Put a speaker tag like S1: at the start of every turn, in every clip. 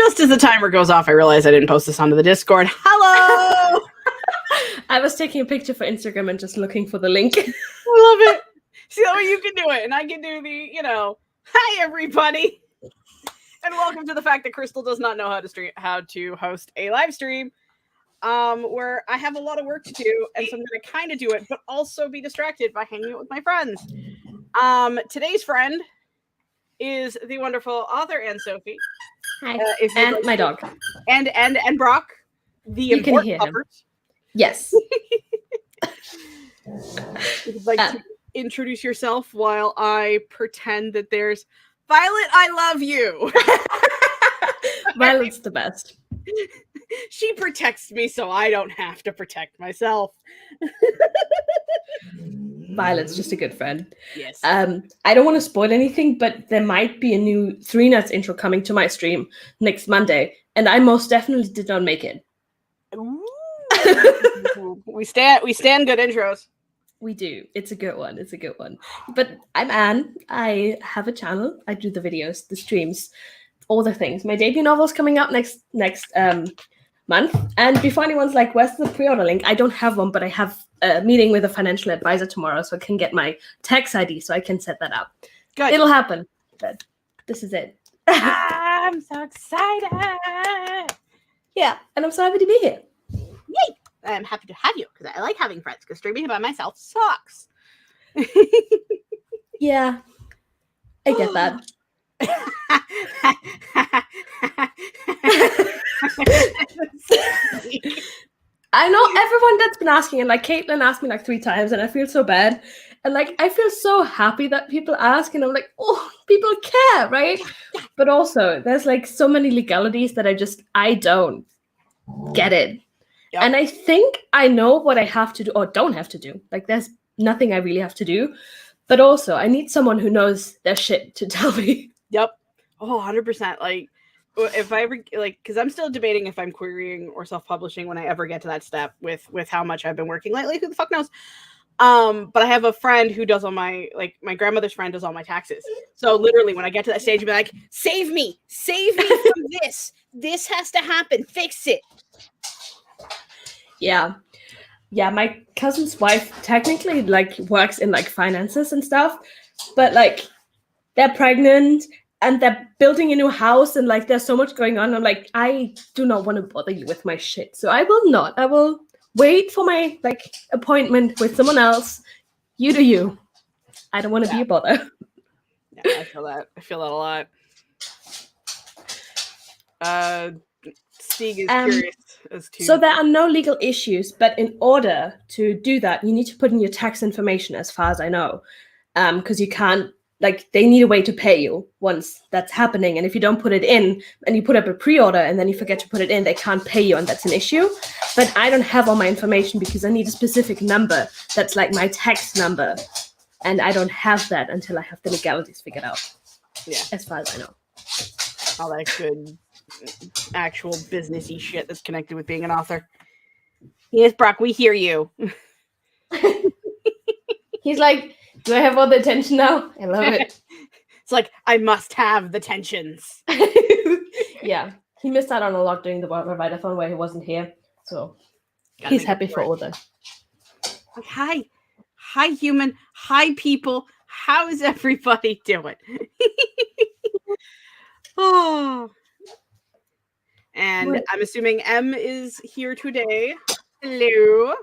S1: Just as the timer goes off, I realize I didn't post this onto the Discord. Hello!
S2: I was taking a picture for Instagram and just looking for the link.
S1: I love it. See, that way you can do it, and I can do the, hi everybody, and welcome to the fact that Crystal does not know how to host a live stream, where I have a lot of work to do, and so I'm going to kind of do it, but also be distracted by hanging out with my friends. Today's friend is the wonderful author and Sophie.
S2: Hi. And my dog.
S1: And Brock, the
S2: you can hear him. Yes.
S1: Would you like to introduce yourself while I pretend that there's Violet, I love you.
S2: Violet's the best.
S1: She protects me so I don't have to protect myself.
S2: Violet's just a good friend.
S1: Yes.
S2: I don't want to spoil anything, but there might be a new 3 Nuts intro coming to my stream next Monday, and I most definitely did not make it.
S1: We stand good intros.
S2: We do. It's a good one. It's a good one. But I'm Anne. I have a channel. I do the videos, the streams, all the things. My debut novel's coming out next month. And before anyone's like, where's the pre-order link? I don't have one, but I have a meeting with a financial advisor tomorrow, so I can get my tax ID, so I can set that up.
S1: Good.
S2: It'll happen. But this is it.
S1: I'm so excited.
S2: Yeah, and I'm so happy to be here.
S1: Yay! I'm happy to have you because I like having friends because streaming by myself sucks.
S2: Yeah, I get that. I know everyone that's been asking, and like Caitlin asked me like 3 times, and I feel so bad. And like I feel so happy that people ask, and I'm like, oh, people care, right? But also, there's like so many legalities that I don't get it. Yep. And I think I know what I have to do or don't have to do. Like there's nothing I really have to do. But also, I need someone who knows their shit to tell me.
S1: Yep. Oh, 100%. Like, if I ever, because I'm still debating if I'm querying or self-publishing when I ever get to that step with how much I've been working lately. Who the fuck knows? But I have a friend who does all my grandmother's friend does all my taxes. So literally, when I get to that stage, I'll be like, save me from this. This has to happen. Fix it.
S2: Yeah, my cousin's wife technically like works in like finances and stuff, but like they're pregnant and they're building a new house and like there's so much going on. I'm like, I do not want to bother you with my shit, so I will not. I will wait for my like appointment with someone else. You do you. I don't want to be a bother.
S1: Yeah, I feel that. I feel that a lot. Stieg is curious as to...
S2: So there are no legal issues, but in order to do that, you need to put in your tax information, as far as I know, because you can't, like, they need a way to pay you once that's happening. And if you don't put it in and you put up a pre-order and then you forget to put it in, they can't pay you, and that's an issue. But I don't have all my information because I need a specific number that's like my tax number, and I don't have that until I have the legalities figured out.
S1: Yeah,
S2: as far as I know.
S1: All that good actual businessy shit that's connected with being an author. Yes, Brock, we hear you.
S2: He's like, do I have all the attention now? I love it.
S1: It's like, I must have the tensions.
S2: Yeah, he missed out on a lot during the World Wide Write-a-thon where he wasn't here, so he's happy for all that.
S1: Like, hi human, hi people, how is everybody doing? Oh. And I'm assuming M is here today. Hello.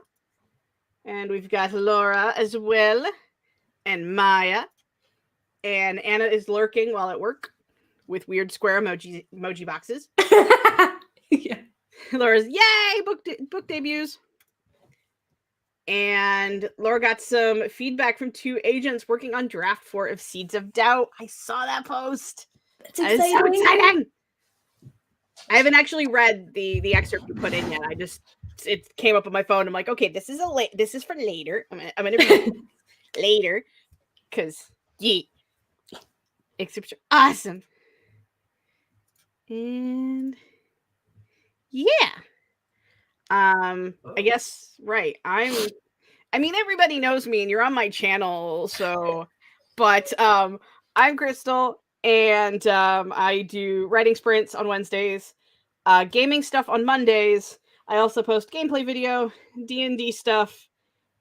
S1: And we've got Laura as well. And Maya. And Anna is lurking while at work with weird square emoji boxes.
S2: Yeah.
S1: Laura's, yay, book debuts. And Laura got some feedback from 2 agents working on draft 4 of Seeds of Doubt. I saw that post.
S2: That's exciting.
S1: So exciting. I haven't actually read the excerpt you put in yet. It came up on my phone. I'm like, okay, this is for later. I'm gonna read it later because excerpts are awesome. And yeah, I guess right. I mean, everybody knows me, and you're on my channel, so. But I'm Crystal. And I do writing sprints on Wednesdays, gaming stuff on Mondays. I also post gameplay video, D&D stuff,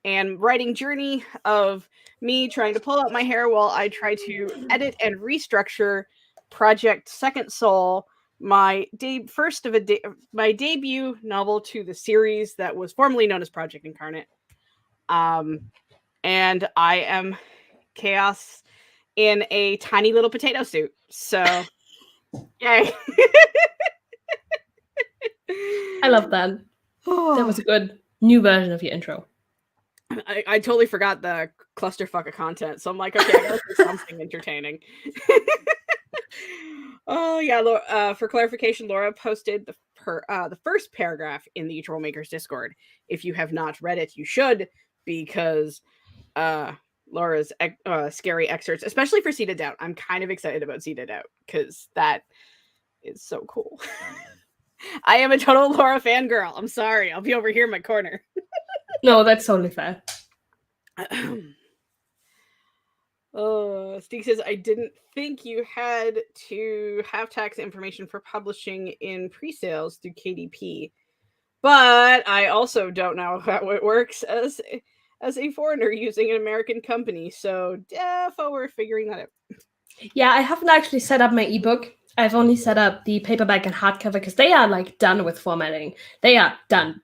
S1: and writing journey of me trying to pull out my hair while I try to edit and restructure Project Second Soul, my my debut novel to the series that was formerly known as Project Incarnate. And I am chaos in a tiny little potato suit. So, yay.
S2: I love that. That was a good new version of your intro.
S1: I totally forgot the clusterfuck of content. So I'm like, okay, I gotta do something entertaining. Oh, yeah. For clarification, Laura posted the first paragraph in the Troublemakers Discord. If you have not read it, you should, because Laura's scary excerpts, especially for Seated Out. I'm kind of excited about Seated Out because that is so cool. I am a total Laura fangirl. I'm sorry. I'll be over here in my corner.
S2: No, that's totally fair.
S1: Steve says, I didn't think you had to have tax information for publishing in pre-sales through KDP. But I also don't know how it works as a foreigner using an American company. So defo we're figuring that out.
S2: Yeah, I haven't actually set up my ebook. I've only set up the paperback and hardcover because they are like done with formatting. They are done.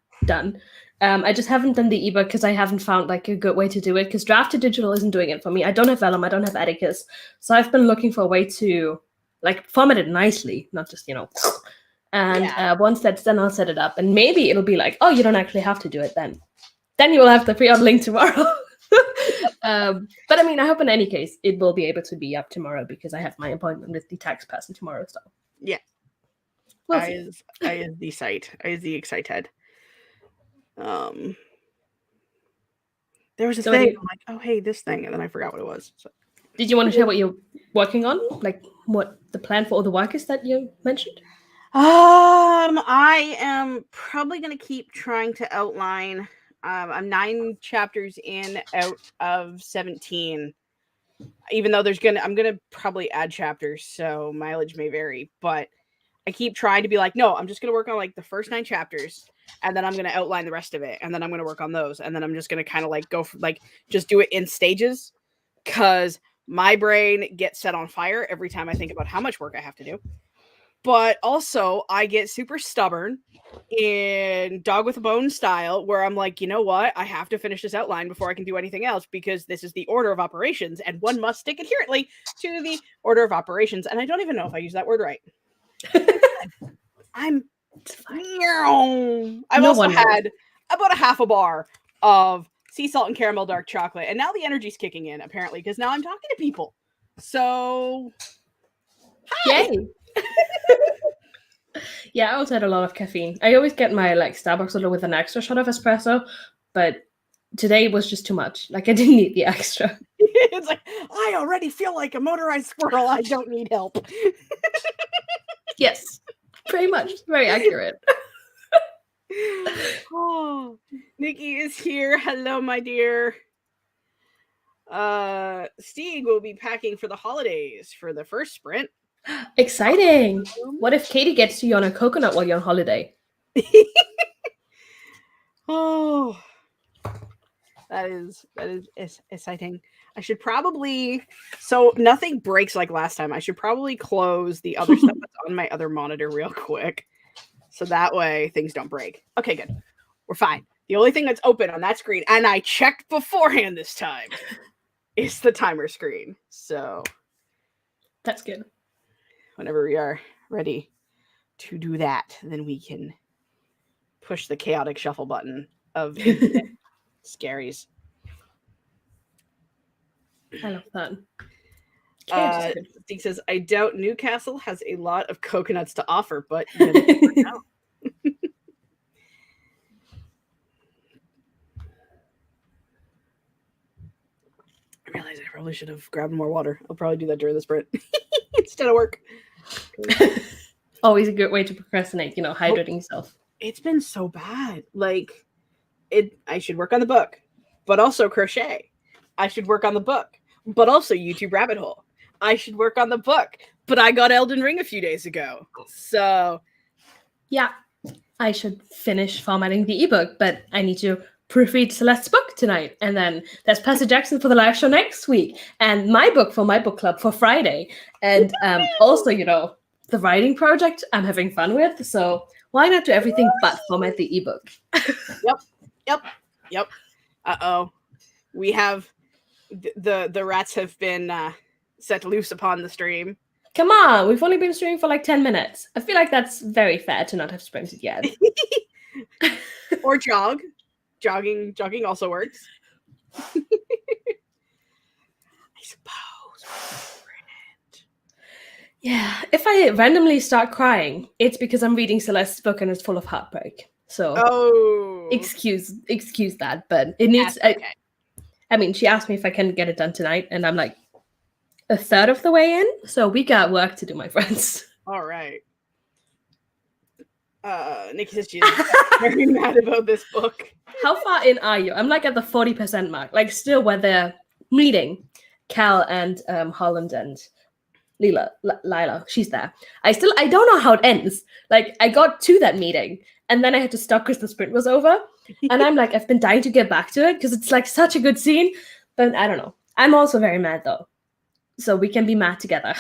S2: I just haven't done the ebook because I haven't found like a good way to do it because Draft to Digital isn't doing it for me. I don't have Vellum, I don't have Atticus. So I've been looking for a way to like format it nicely, not just, And once that's done, I'll set it up. And maybe it'll be like, oh, you don't actually have to do it then. Then you will have the pre-order link tomorrow. But I mean, I hope in any case, it will be able to be up tomorrow because I have my appointment with the tax person tomorrow. So
S1: yeah. I is the site. I is the excited. There was a thing. I'm like, oh hey, this thing, and then I forgot what it was. So.
S2: Did you want to share what you're working on? Like what the plan for all the work is that you mentioned?
S1: I am probably gonna keep trying to outline. I'm 9 chapters out of 17. Even though I'm gonna probably add chapters, so mileage may vary, but I keep trying to be like, no, I'm just going to work on like the first 9 chapters and then I'm going to outline the rest of it. And then I'm going to work on those. And then I'm just going to kind of like go for like, just do it in stages because my brain gets set on fire every time I think about how much work I have to do. But also I get super stubborn in dog with a bone style where I'm like, you know what? I have to finish this outline before I can do anything else because this is the order of operations and one must stick adherently to the order of operations. And I don't even know if I use that word right. I've also had about a half a bar of sea salt and caramel dark chocolate, and now the energy's kicking in apparently because now I'm talking to people. So, hi.
S2: Yay! Yeah, I also had a lot of caffeine. I always get my like Starbucks order with an extra shot of espresso, but today was just too much. Like I didn't need the extra.
S1: It's like I already feel like a motorized squirrel. I don't need help.
S2: Yes, pretty much. Very accurate.
S1: Oh, Nikki is here. Hello, my dear. Stieg will be packing for the holidays for the first sprint.
S2: Exciting. What if Katie gets you on a coconut while you're on holiday?
S1: Oh, that is exciting. I should probably, so nothing breaks like last time. I should probably close the other stuff that's on my other monitor real quick. So that way things don't break. Okay, good. We're fine. The only thing that's open on that screen, and I checked beforehand this time, is the timer screen. So
S2: that's good.
S1: Whenever we are ready to do that, then we can push the chaotic shuffle button of scaries.
S2: I love that.
S1: Steve says, I doubt Newcastle has a lot of coconuts to offer, but you never know. I realize I probably should have grabbed more water. I'll probably do that during the sprint instead of work.
S2: Always a good way to procrastinate, hydrating yourself.
S1: It's been so bad. Like, I should work on the book, but also crochet. I should work on the book, but also YouTube rabbit hole. I should work on the book. But I got Elden Ring a few days ago. So
S2: Yeah, I should finish formatting the ebook, but I need to proofread Celeste's book tonight. And then there's Percy Jackson for the live show next week, and my book for my book club for Friday. And also, the writing project I'm having fun with. So why not do everything but format the ebook?
S1: Yep. Uh-oh. We have the rats have been set loose upon the stream.
S2: Come on, we've only been streaming for like 10 minutes. I feel like that's very fair to not have sprinted yet.
S1: Or jog. Jogging also works. I suppose.
S2: Yeah, if I randomly start crying, it's because I'm reading Celeste's book and it's full of heartbreak. So excuse that, but it needs.
S1: Okay.
S2: I mean, she asked me if I can get it done tonight, and I'm like a third of the way in, so we got work to do, my friends.
S1: All right. Nikki says she's very mad about this book.
S2: How far in are you? I'm like at the 40% mark, like still where they're meeting Cal and Holland and Lila. She's there. I don't know how it ends. Like, I got to that meeting and then I had to stop because the sprint was over. And I'm like, I've been dying to get back to it because it's like such a good scene. But I don't know. I'm also very mad though. So we can be mad together.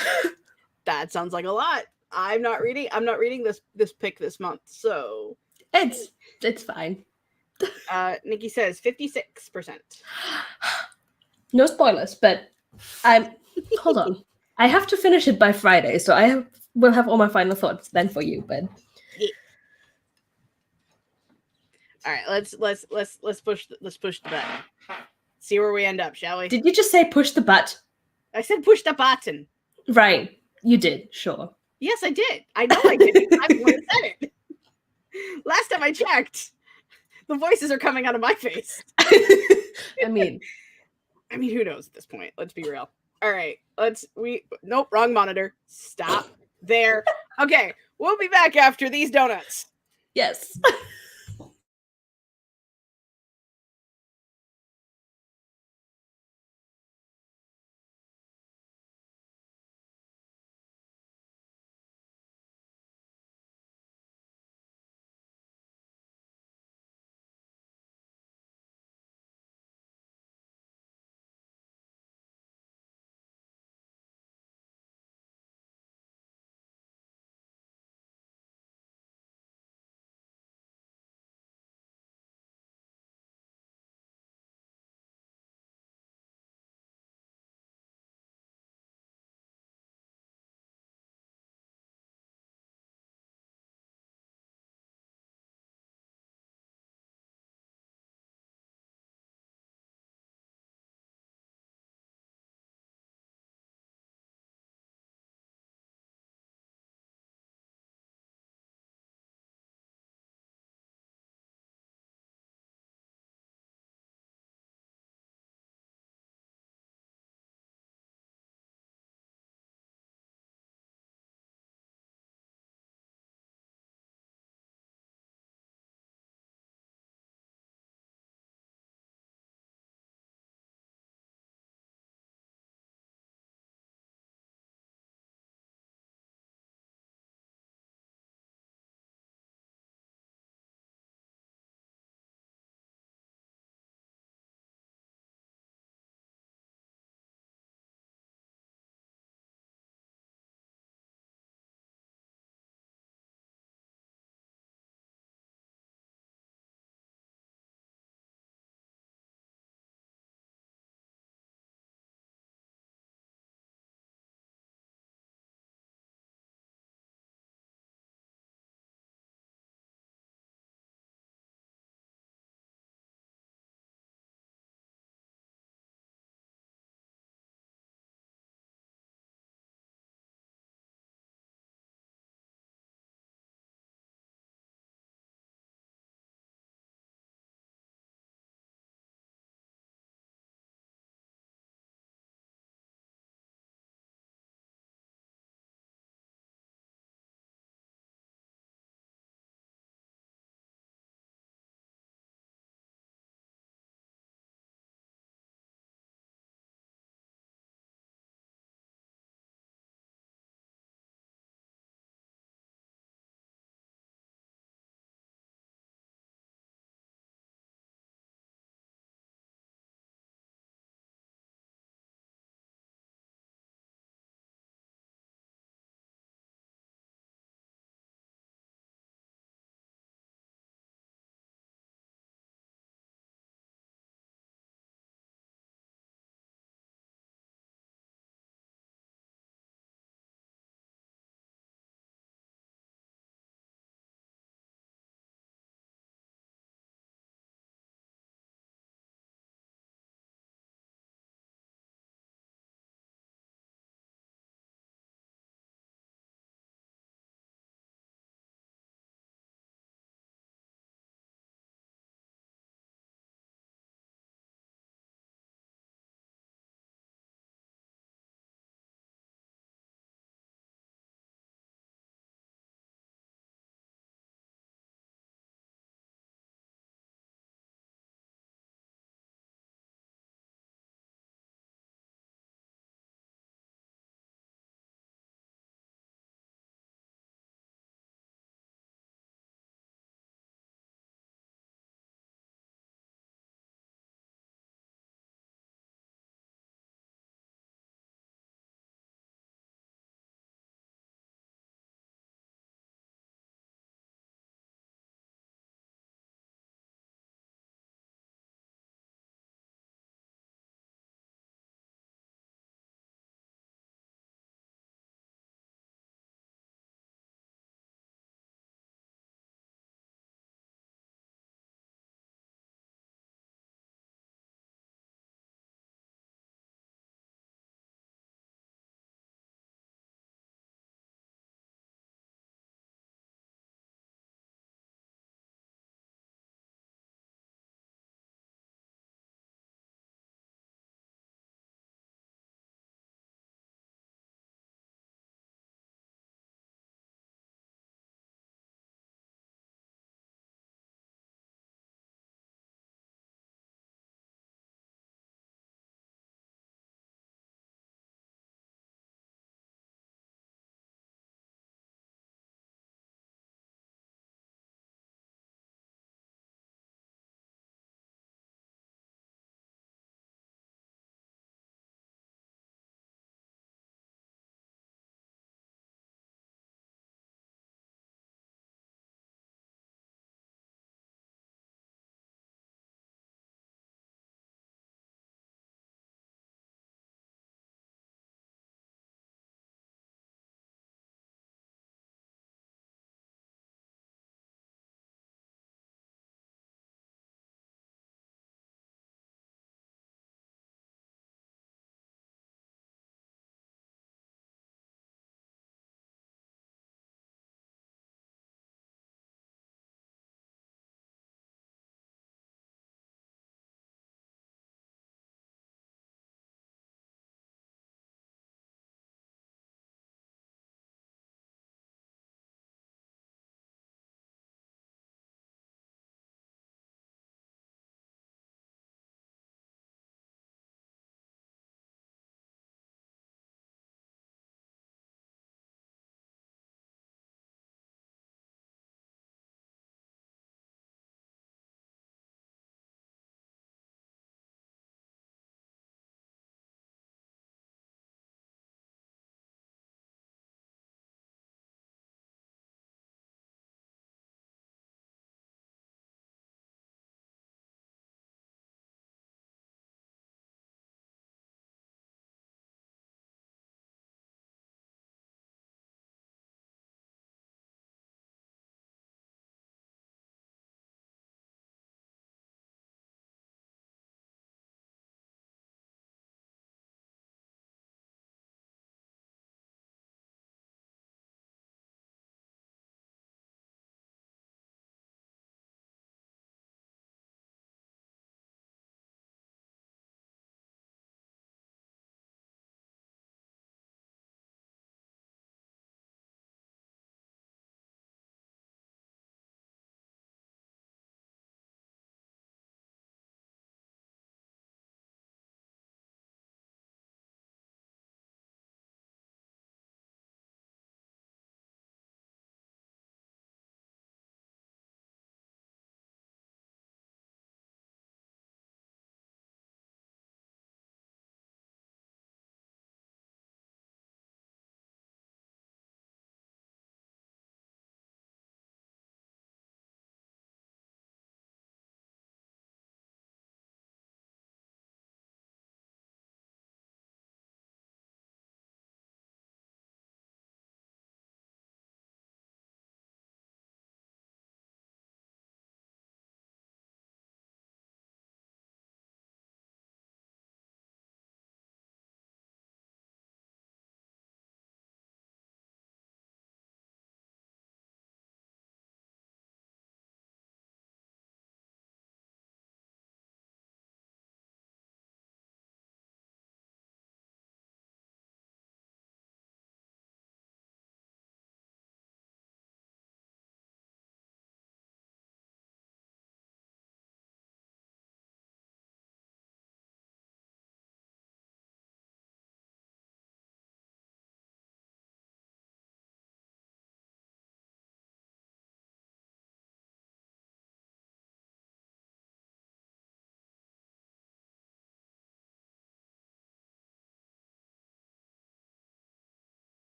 S1: That sounds like a lot. I'm not reading this pick this month, so
S2: it's fine.
S1: Nikki says 56%.
S2: No spoilers, but hold on. I have to finish it by Friday, so will have all my final thoughts then for you, but
S1: yeah. All right, let's push the button. See where we end up, shall we?
S2: Did you just say push the butt?
S1: I said push the button.
S2: Right. You did, sure.
S1: Yes, I did. I know I did. I'm the one that said it. Last time I checked, the voices are coming out of my face.
S2: I mean,
S1: who knows at this point? Let's be real. All right, nope, wrong monitor. Stop there. Okay, we'll be back after these donuts.
S2: Yes.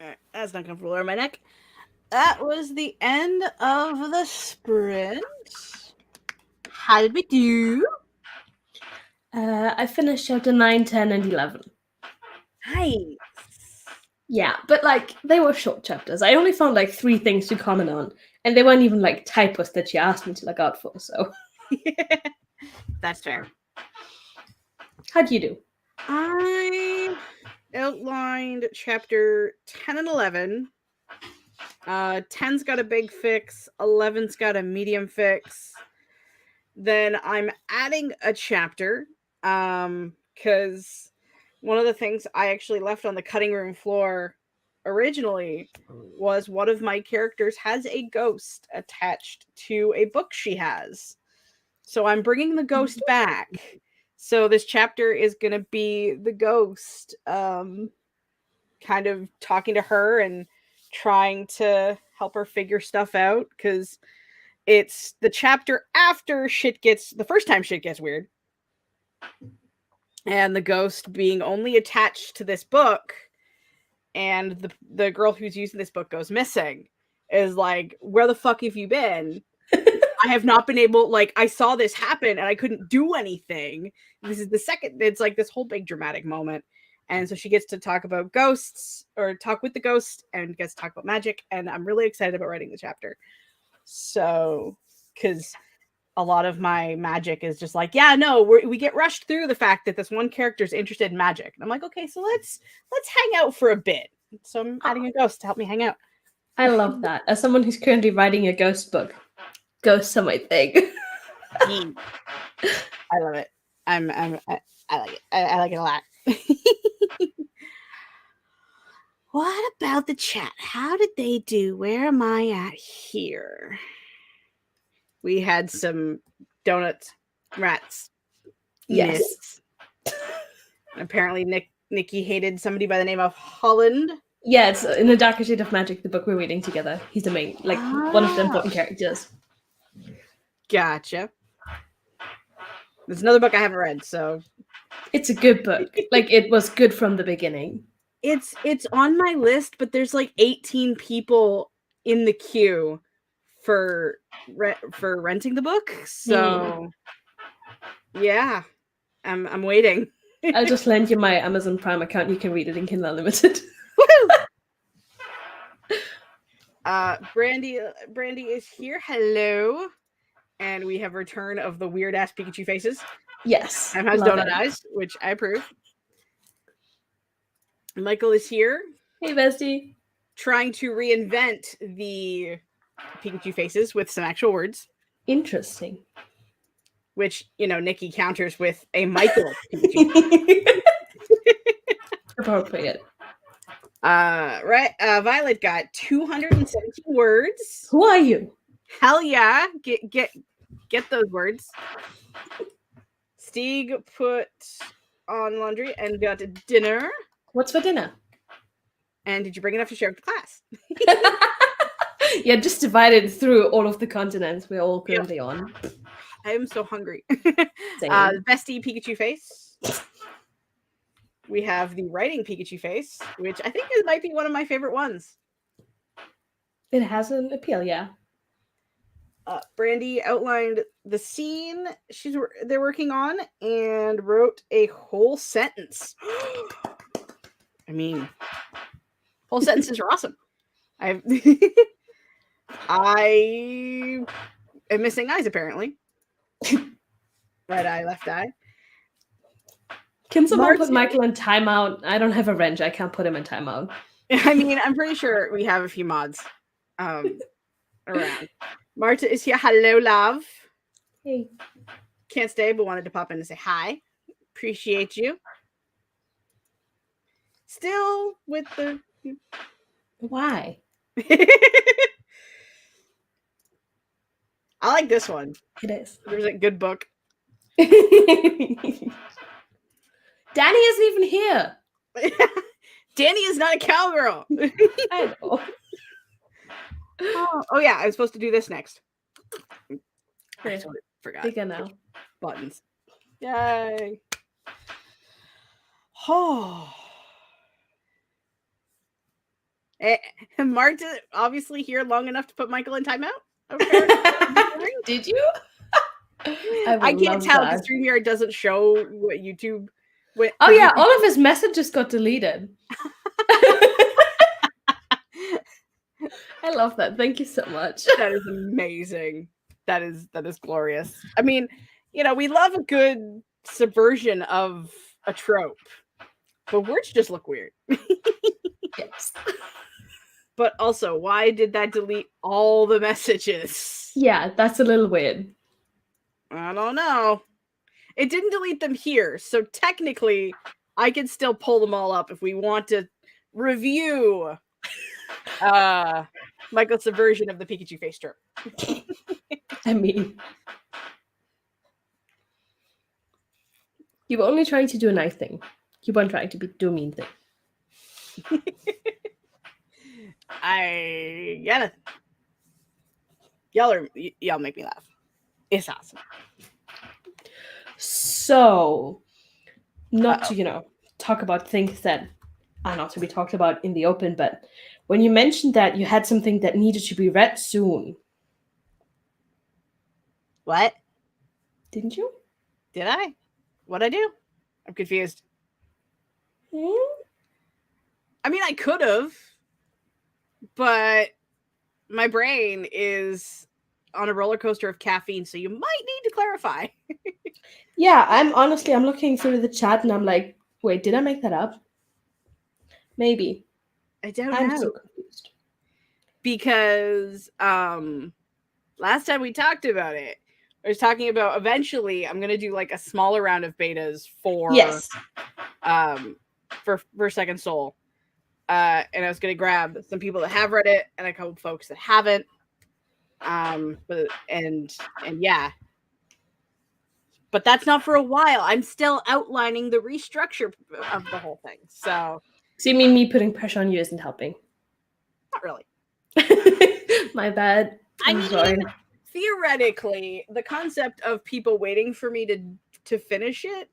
S1: Alright, that's not comfortable around my neck. That was the end of the sprint. How did we do?
S2: I finished chapter 9, 10, and 11.
S1: Nice.
S2: Yeah, but like they were short chapters. I only found like 3 things to comment on, and they weren't even like typos that she asked me to look out for. So
S1: That's fair.
S2: how'd you do?
S1: I outlined chapter 10 and 11. 10's got a big fix, 11's got a medium fix. Then I'm adding a chapter because one of the things I actually left on the cutting room floor originally was one of my characters has a ghost attached to a book she has. So I'm bringing the ghost back. So this chapter is going to be the ghost kind of talking to her and trying to help her figure stuff out, because it's the chapter after the first time shit gets weird. And the ghost being only attached to this book, and the girl who's using this book goes missing, is like, where the fuck have you been? I have not been able, like, I saw this happen and I couldn't do anything. This is the second, it's like this whole big dramatic moment. And so she gets to talk about ghosts, or talk with the ghost, and gets to talk about magic. And I'm really excited about writing the chapter. So, because a lot of my magic is just like, yeah, no, we get rushed through the fact that this one character is interested in magic. And I'm like, okay, so let's hang out for a bit. So I'm adding a ghost to help me hang out.
S2: I love that. As someone who's currently writing a ghost book, ghosts are my thing.
S1: I love it. I like it. I like it a lot. What about the chat? How did they do? Where am I at here? We had some donuts, rats.
S2: Yes.
S1: Apparently Nikki hated somebody by the name of Holland.
S2: Yeah, it's in The Darker Shade of Magic, the book we're reading together. He's the main, like, one of the important characters.
S1: Gotcha. There's another book I haven't read, so
S2: it's a good book. Like, it was good from the beginning.
S1: It's on my list, but there's like 18 people in the queue for renting the book. So yeah, I'm waiting.
S2: I'll just lend you my Amazon Prime account. You can read it in Kindle Unlimited.
S1: Brandy is here. Hello. And we have return of the weird ass Pikachu faces.
S2: Yes.
S1: Time has donut eyes, which I approve. Michael is here.
S2: Hey, bestie.
S1: Trying to reinvent the Pikachu faces with some actual words.
S2: Interesting.
S1: Which, Nikki counters with a Michael Pikachu.
S2: Appropriate.
S1: Right. Violet got 217 words.
S2: Who are you?
S1: Hell yeah. Get those words. Stieg put on laundry and got dinner.
S2: What's for dinner?
S1: And did you bring enough to share with the class?
S2: Yeah, just divided through all of the continents we're all currently on.
S1: I am so hungry. Bestie Pikachu face. We have the writing Pikachu face, which I think might be one of my favorite ones.
S2: It has an appeal, yeah.
S1: Brandy outlined the scene they're working on and wrote a whole sentence. I mean, whole sentences are awesome. I am missing eyes apparently. Right eye, left eye.
S2: Can someone put Michael in timeout? I don't have a wrench. I can't put him in timeout.
S1: I mean, I'm pretty sure we have a few mods around. Marta is here. Hello, love.
S2: Hey.
S1: Can't stay, but wanted to pop in and say hi. Appreciate you. Still with the...
S2: Why?
S1: I like this one.
S2: It is.
S1: There's a good book.
S2: Danny isn't even here.
S1: Danny is not a cowgirl.
S2: I know.
S1: Oh yeah, I was supposed to do this next.
S2: I
S1: totally forgot.
S2: Bigger now.
S1: Buttons. Yay. Oh. Marta obviously here long enough to put Michael in timeout. Okay.
S2: Did you?
S1: I can't tell because StreamYard doesn't show what YouTube.
S2: Oh yeah, all of his messages got deleted. I love that. Thank you so much.
S1: That is amazing. That is glorious. I mean, we love a good subversion of a trope, but words just look weird.
S2: Yes.
S1: But also, why did that delete all the messages?
S2: Yeah, that's a little weird.
S1: I don't know. It didn't delete them here, so technically, I can still pull them all up if we want to review Michael's subversion of the Pikachu face trope.
S2: I mean, you were only trying to do a nice thing. You weren't trying to do a mean thing.
S1: I get it. Y'all make me laugh. It's awesome.
S2: So, not to, talk about things that are not to be talked about in the open, but when you mentioned that you had something that needed to be read soon.
S1: What?
S2: Didn't you?
S1: Did I? What'd I do? I'm confused. I mean, I could have, but my brain is on a roller coaster of caffeine, so you might need to clarify.
S2: Yeah, I'm looking through the chat and I'm like, wait, did I make that up? Maybe.
S1: I don't know.
S2: I'm so confused.
S1: Because last time we talked about it, I was talking about eventually I'm going to do like a smaller round of betas for for Second Soul. And I was going to grab some people that have read it and a couple folks that haven't. But that's not for a while. I'm still outlining the restructure of the whole thing. So
S2: you mean me putting pressure on you isn't helping?
S1: Not really.
S2: My bad.
S1: I mean, theoretically, the concept of people waiting for me to finish it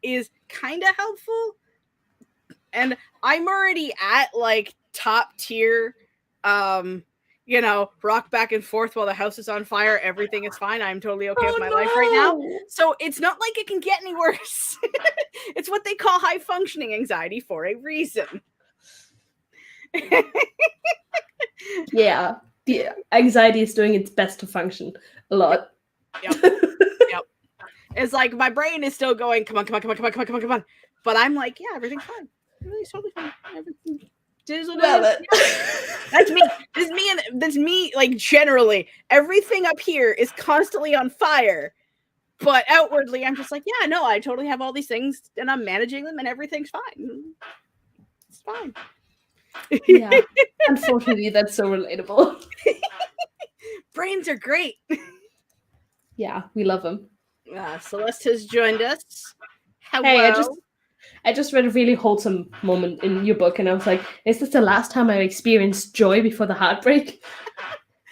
S1: is kind of helpful. And I'm already at like top tier, rock back and forth while the house is on fire. Everything is fine. I'm totally okay with my life right now. So it's not like it can get any worse. It's what they call high functioning anxiety for a reason.
S2: Yeah. The anxiety is doing its best to function a lot.
S1: Yep. It's like my brain is still going, come on. But I'm like, yeah, everything's fine. Everything's totally fine. Everything. That's me. That's me. Like generally, everything up here is constantly on fire, but outwardly, I'm just like, yeah, no, I totally have all these things, and I'm managing them, and everything's fine. It's fine.
S2: Yeah, unfortunately, that's so relatable.
S1: Brains are great.
S2: Yeah, we love them.
S1: Celeste has joined us. Hello.
S2: Hey, I just read a really wholesome moment in your book, and I was like, is this the last time I experienced joy before the heartbreak?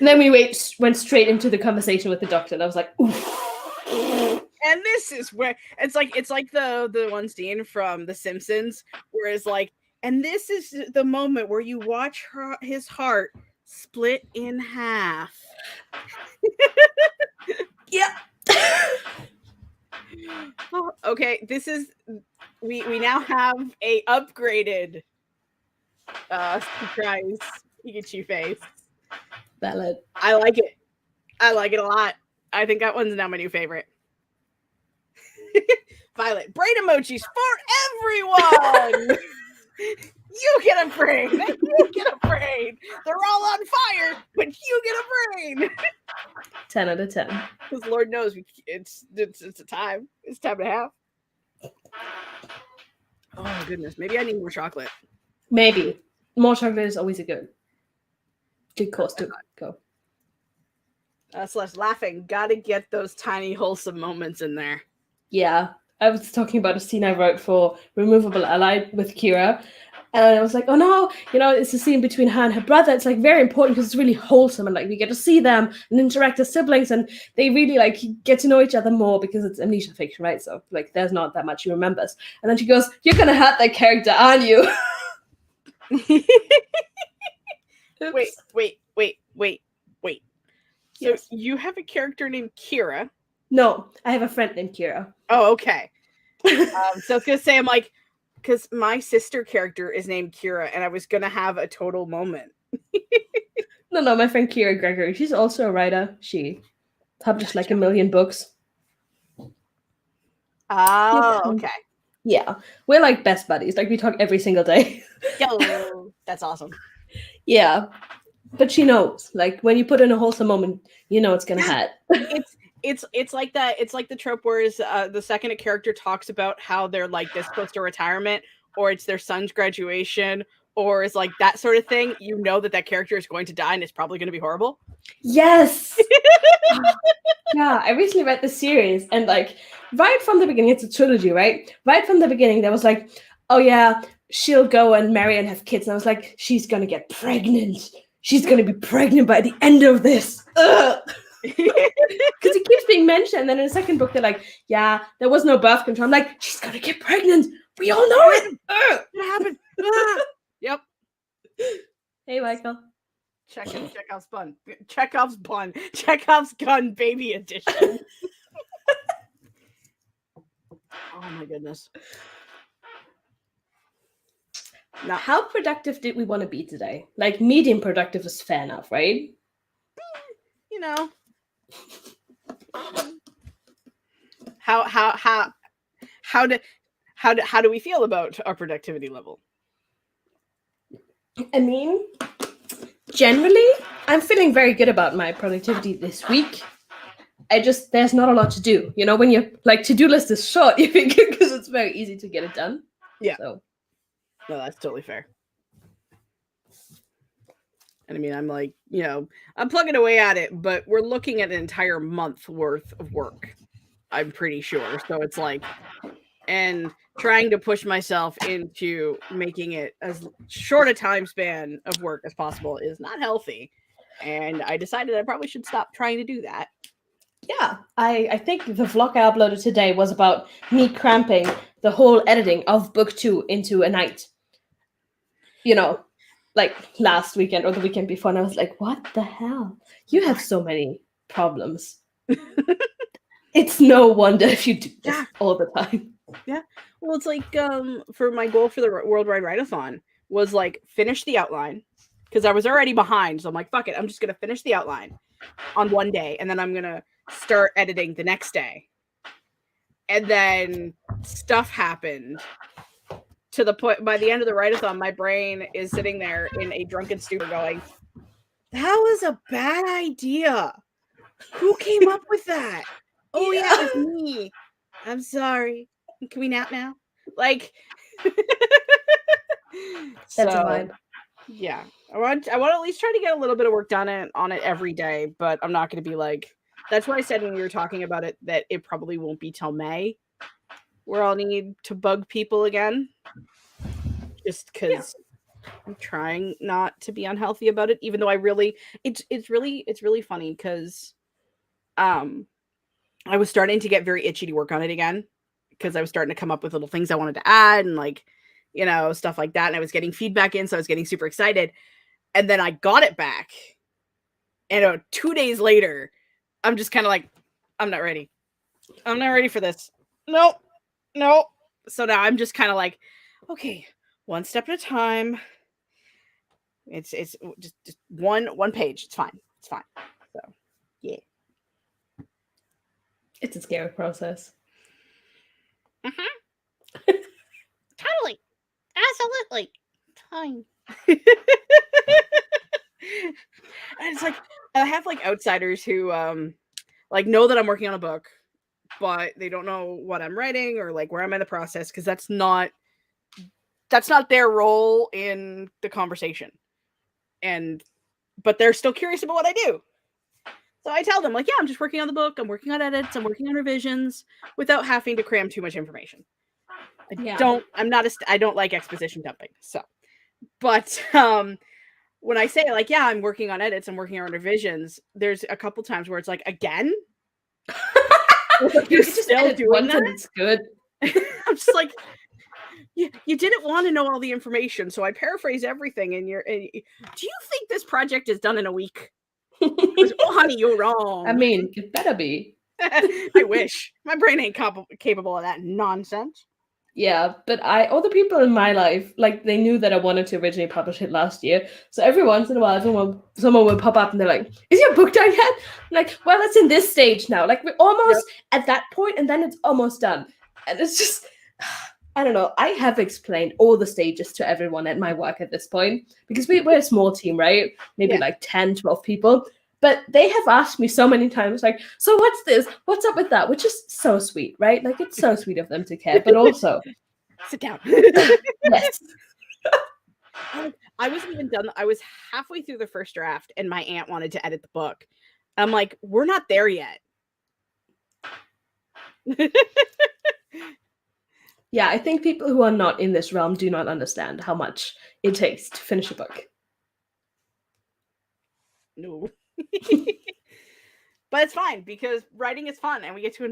S2: And then we went straight into the conversation with the doctor, and I was like, oof.
S1: And this is where it's like the one scene from The Simpsons where it's like, and this is the moment where you watch his heart split in half.
S2: Yeah.
S1: Okay, this is we now have a upgraded surprise Pikachu face.
S2: Valid.
S1: I like it. I like it a lot. I think that one's now my new favorite. Violet, brain emojis for everyone. You get a brain. You get a brain. They're all on fire, but you get a brain.
S2: 10 out of 10.
S1: Because Lord knows it's a time. It's time to have. Oh goodness, maybe I need more chocolate.
S2: Maybe more chocolate is always a good course to go.
S1: Celeste laughing. Gotta get those tiny wholesome moments in there.
S2: Yeah, I was talking about a scene I wrote for Removable Ally with Kira, and I was like, oh no, it's a scene between her and her brother. It's like very important because it's really wholesome, and like we get to see them and interact as siblings, and they really like get to know each other more because it's amnesia fiction, right? So like there's not that much she remembers. And then she goes, "You're gonna hurt that character, aren't you?" Oops.
S1: Wait. So
S2: Yes.
S1: you have a character named Kira.
S2: No, I have a friend named Kira.
S1: Oh, okay. So I was gonna say, I'm like, because my sister character is named Kira, and I was gonna have a total moment.
S2: No, my friend Kira Gregory. She's also a writer. She published like 1 million books.
S1: Oh, okay.
S2: Yeah, we're like best buddies. Like we talk every single day.
S1: Yo, that's awesome.
S2: Yeah, but she knows. Like when you put in a wholesome moment, you know it's gonna hurt.
S1: It's like that. It's like the trope where is the second a character talks about how they're like this close to retirement, or it's their son's graduation, or is like that sort of thing. You know that character is going to die, and it's probably going to be horrible.
S2: Yes. Yeah, I recently read the series, and like right from the beginning, it's a trilogy, right? Right from the beginning, there was like, oh yeah, she'll go and marry and have kids, and I was like, she's gonna get pregnant. She's gonna be pregnant by the end of this. Because it keeps being mentioned, and then in the second book, they're like, yeah, there was no birth control. I'm like, she's gonna get pregnant. We all know it.
S1: What happened? Yep.
S2: Hey, Michael.
S1: Chekhov's bun. Chekhov's gun, baby edition. Oh my goodness.
S2: Now, how productive did we want to be today? Like, medium productive is fair enough, right?
S1: You know. How do we feel about our productivity level?
S2: I mean, generally, I'm feeling very good about my productivity this week. There's not a lot to do. You know, when your like to-do list is short, you think because it's very easy to get it done.
S1: Yeah.
S2: So.
S1: No, that's totally fair. And I mean, I'm like, you know, I'm plugging away at it, but we're looking at an entire month worth of work. I'm pretty sure. So it's like, and trying to push myself into making it as short a time span of work as possible is not healthy. And I decided I probably should stop trying to do that.
S2: Yeah, I think the vlog I uploaded today was about me cramping the whole editing of book 2 into a night. You know, like last weekend or the weekend before, and I was like, what the hell? You have so many problems. It's no wonder if you do this all the time.
S1: Yeah. Well, it's like for my goal for the World Wide Write-a-thon was like finish the outline because I was already behind. So I'm like, fuck it. I'm just going to finish the outline on one day and then I'm going to start editing the next day. And then stuff happened to the point by the end of the write-a-thon, my brain is sitting there in a drunken stupor going, that was a bad idea. Who came up with that? Oh yeah, it was me. I'm sorry. Can we nap now? Like
S2: That's a vibe.
S1: Yeah. I want to at least try to get a little bit of work done on it every day, but I'm not going to be like, that's why I said when we were talking about it that it probably won't be till May where I'll need to bug people again. Just because I'm trying not to be unhealthy about it, even though it's really funny because I was starting to get very itchy to work on it again because I was starting to come up with little things I wanted to add and like, you know, stuff like that. And I was getting feedback in, so I was getting super excited. And then I got it back. And 2 days later, I'm just kind of like, I'm not ready. I'm not ready for this. Nope. So now I'm just kind of like, okay, one step at a time. It's just one page. It's fine. So, yeah.
S2: It's a scary process.
S1: Totally. Absolutely. Fine. And it's like I have like outsiders who like know that I'm working on a book, but they don't know what I'm writing or like where I'm in the process because that's not their role in the conversation. But they're still curious about what I do. So I tell them like, yeah, I'm just working on the book. I'm working on edits. I'm working on revisions without having to cram too much information. I don't like exposition dumping. So, but when I say like, yeah, I'm working on edits, I'm working on revisions, there's a couple times where it's like, again,
S2: you're still doing that. It's good.
S1: I'm just like, You didn't want to know all the information, so I paraphrase everything. And do you think this project is done in a week? Oh, honey, you're wrong.
S2: I mean, it better be.
S1: I wish. My brain ain't capable of that nonsense.
S2: Yeah, but all the people in my life, like, they knew that I wanted to originally publish it last year. So every once in a while, someone would pop up and they're like, "Is your book done yet?" I'm like, well, it's in this stage now. Like, we're almost at that point, and then it's almost done. And it's just, I don't know. I have explained all the stages to everyone at my work at this point, because we're a small team, right? Maybe like 10, 12 people. But they have asked me so many times, like, "So what's this? What's up with that?" Which is so sweet, right? Like, it's so sweet of them to care. But also,
S1: sit down.
S2: Yes.
S1: I wasn't even done. I was halfway through the first draft, and my aunt wanted to edit the book. I'm like, we're not there yet.
S2: Yeah, I think people who are not in this realm do not understand how much it takes to finish a book.
S1: No. But it's fine, because writing is fun, and we get to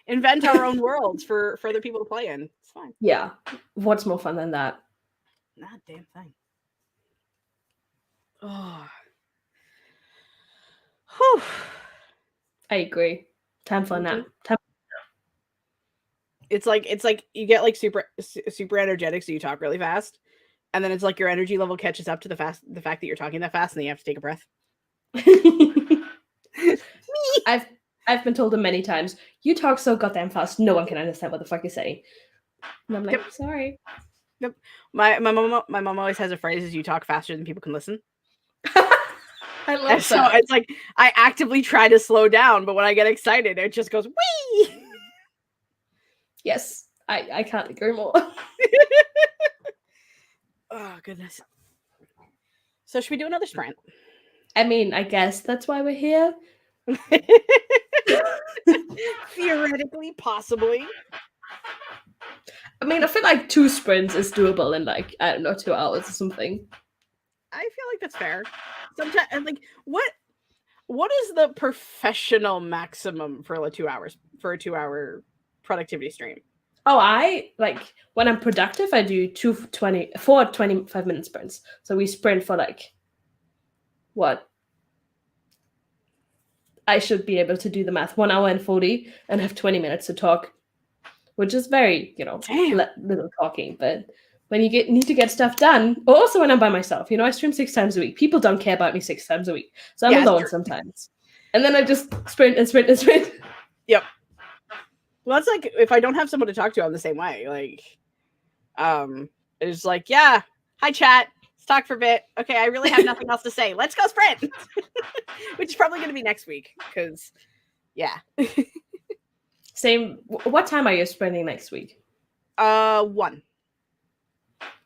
S1: invent our own worlds for other people to play in. It's fine.
S2: Yeah. What's more fun than that?
S1: Not a damn thing. Oh. Whew.
S2: I agree. Time for a nap.
S1: It's like you get like super energetic, so you talk really fast, and then it's like your energy level catches up to the fact that you're talking that fast, and then you have to take a breath.
S2: I've been told many times, "You talk so goddamn fast, no one can understand what the fuck you're saying." And I'm like, sorry.
S1: Yep. My mom always has a phrase: "Is you talk faster than people can listen."
S2: I love that.
S1: So it's like I actively try to slow down, but when I get excited, it just goes wee.
S2: Yes, I can't agree more.
S1: Oh goodness. So should we do another sprint?
S2: I mean, I guess that's why we're here.
S1: Theoretically, possibly.
S2: I mean, I feel like 2 sprints is doable in, like, I don't know, 2 hours or something.
S1: I feel like that's fair. Sometimes, like, what is the professional maximum for a 2 hours for a 2-hour productivity stream?
S2: Oh, I like when I'm productive, I do 4 25-minute sprints. So we sprint for like what? I should be able to do the math. 1 hour and 40, and have 20 minutes to talk, which is very, little talking. But when you need to get stuff done, or also when I'm by myself, I stream 6 times a week. People don't care about me 6 times a week, so I'm alone sometimes. And then I just sprint and sprint and sprint.
S1: Yep. Well, that's like if I don't have someone to talk to, I'm the same way. Like, it's like, yeah, hi chat, let's talk for a bit. Okay, I really have nothing else to say. Let's go sprint, which is probably going to be next week because, yeah.
S2: Same. What time are you sprinting next week?
S1: 1.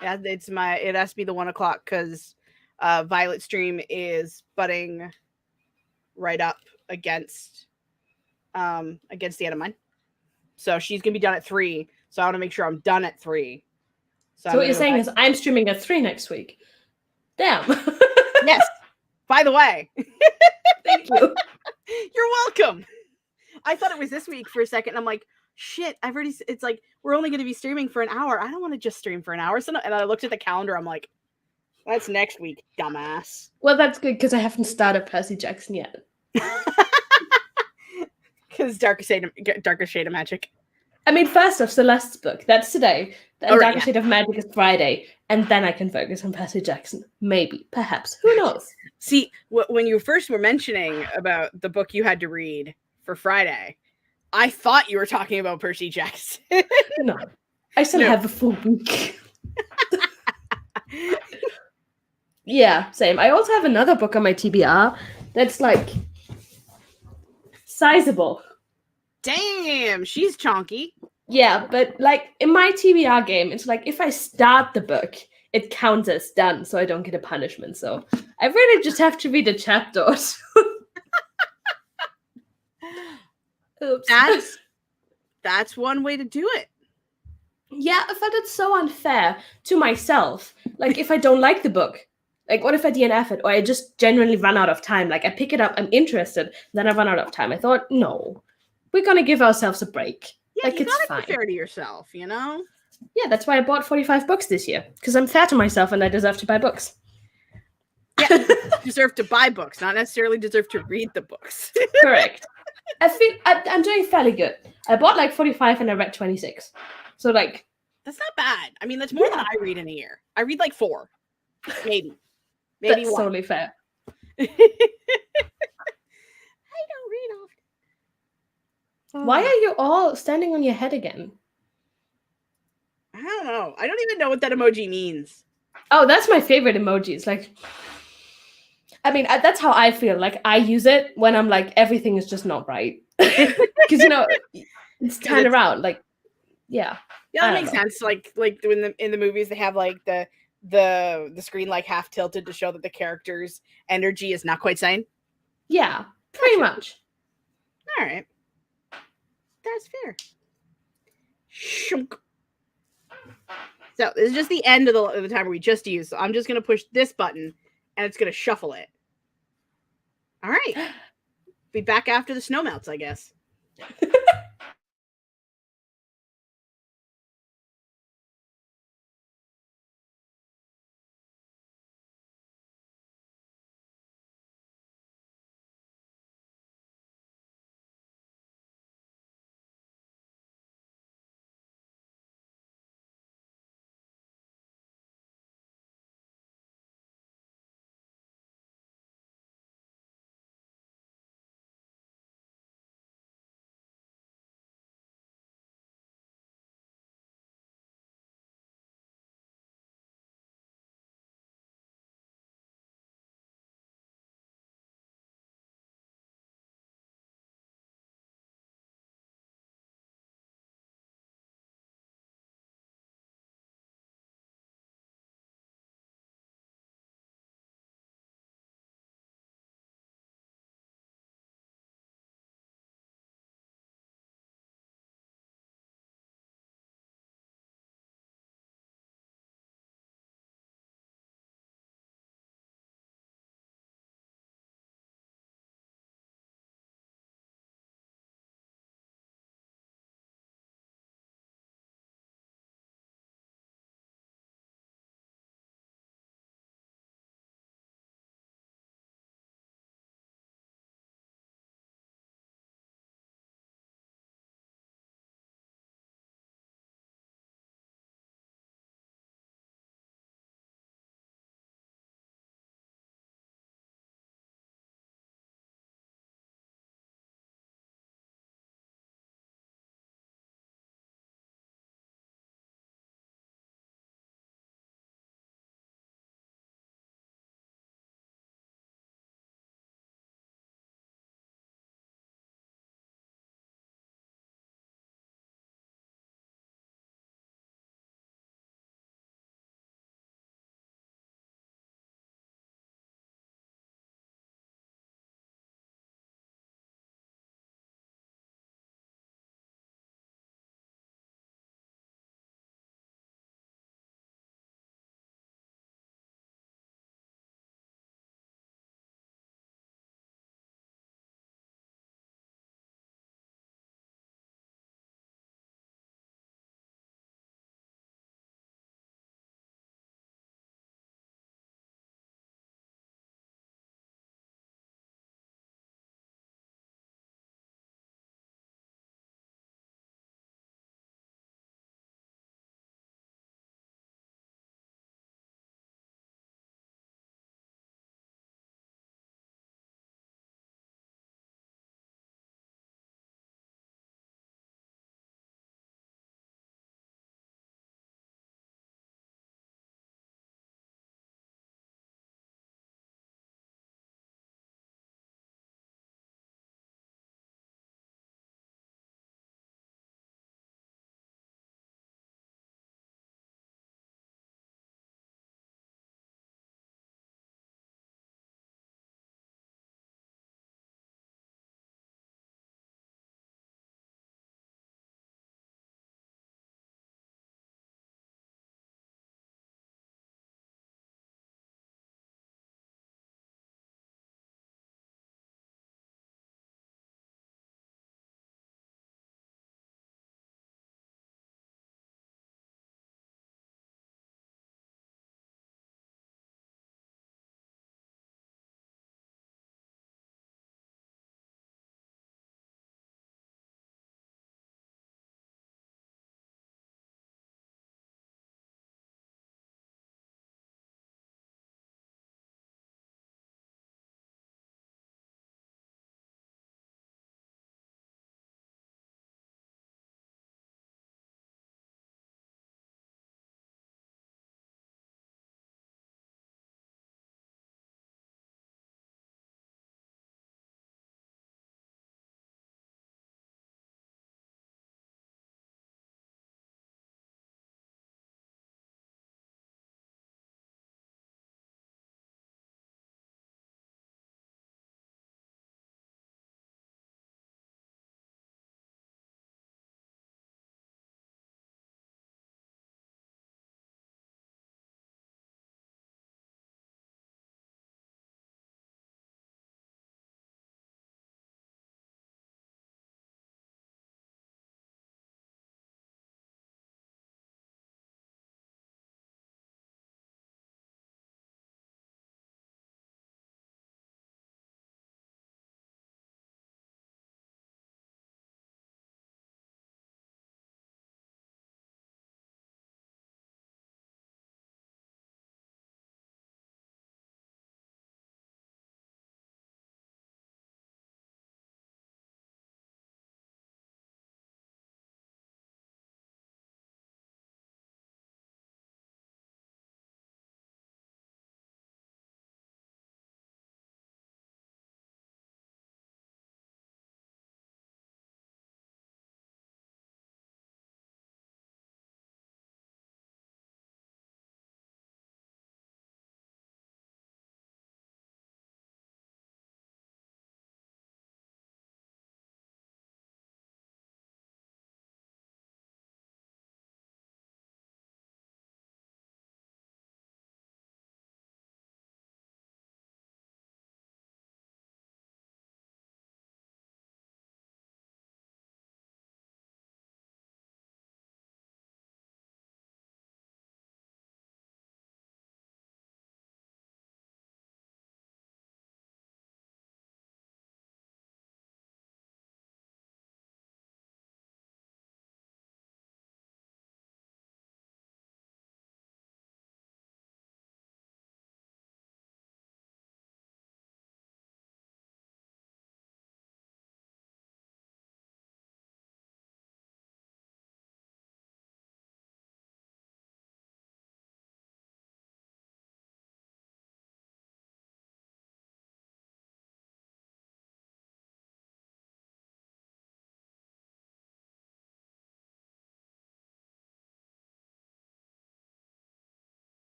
S1: Yeah, it has to be the 1 o'clock because Violet's stream is butting right up against the end of mine. So she's gonna be done at 3. So I want to make sure I'm done at 3.
S2: So what you're saying is I'm streaming at 3 next week. Damn.
S1: Yes. By the way.
S2: Thank you.
S1: You're welcome. I thought it was this week for a second. I'm like, shit, it's like, we're only going to be streaming for an hour. I don't want to just stream for an hour. So, and I looked at the calendar. I'm like, that's next week, dumbass.
S2: Well, that's good because I haven't started Percy Jackson yet.
S1: Because Darker Shade of Magic.
S2: I mean, first off, Celeste's book. That's today. Then Darker Shade of Magic is Friday. And then I can focus on Percy Jackson. Maybe. Perhaps. Who knows?
S1: See, when you first were mentioning about the book you had to read for Friday, I thought you were talking about Percy Jackson.
S2: No. I still have a full week. Yeah, same. I also have another book on my TBR that's like sizable.
S1: Damn, she's chonky.
S2: Yeah, but like in my TBR game, it's like if I start the book, it counts as done, so I don't get a punishment. So I really just have to read a chapter or two. Oops.
S1: That's one way to do it.
S2: Yeah, I felt it's so unfair to myself. Like if I don't like the book, like what if I DNF it or I just genuinely run out of time? Like I pick it up, I'm interested, then I run out of time. I thought, no, we're gonna give ourselves a break.
S1: Yeah,
S2: like
S1: you
S2: it's
S1: gotta
S2: fine.
S1: be fair to yourself, you know?
S2: Yeah, that's why I bought 45 books this year. Because I'm fat on myself and I deserve to buy books.
S1: Yeah, you deserve to buy books, not necessarily deserve to read the books.
S2: Correct. I feel I'm doing fairly good. I bought like 45 and I read 26. So like
S1: That's not bad. I mean, that's more than I read in a year. I read like 4. Maybe
S2: that's
S1: one.
S2: totally fair.
S1: I don't read often.
S2: Why are you all standing on your head again?
S1: I don't know. I don't even know what that emoji means.
S2: Oh, that's my favorite emoji. It's like, I mean, that's how I feel. Like I use it when I'm like everything is just not right, because it's turned around. Like, yeah,
S1: that makes sense. Like when in the movies they have like the screen like half tilted to show that the character's energy is not quite sane.
S2: Yeah, pretty much.
S1: All right, that's fair. Shunk. So this is just the end of the timer we just used. So I'm just gonna push this button, and it's gonna shuffle it. All right. Be back after the snow melts, I guess.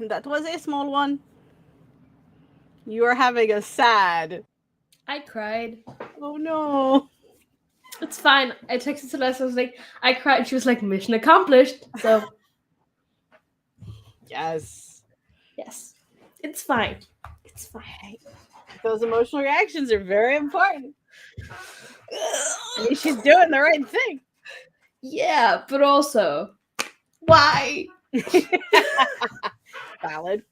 S1: That was a small one. You are having a sad.
S2: I cried.
S1: Oh no.
S2: It's fine. I texted Celeste. I was like, I cried. She was like, mission accomplished. So
S1: Yes.
S2: yes, it's fine. It's fine.
S1: Those emotional reactions are very important. I mean, she's doing the right thing.
S2: Yeah, but also, why?
S1: Valid.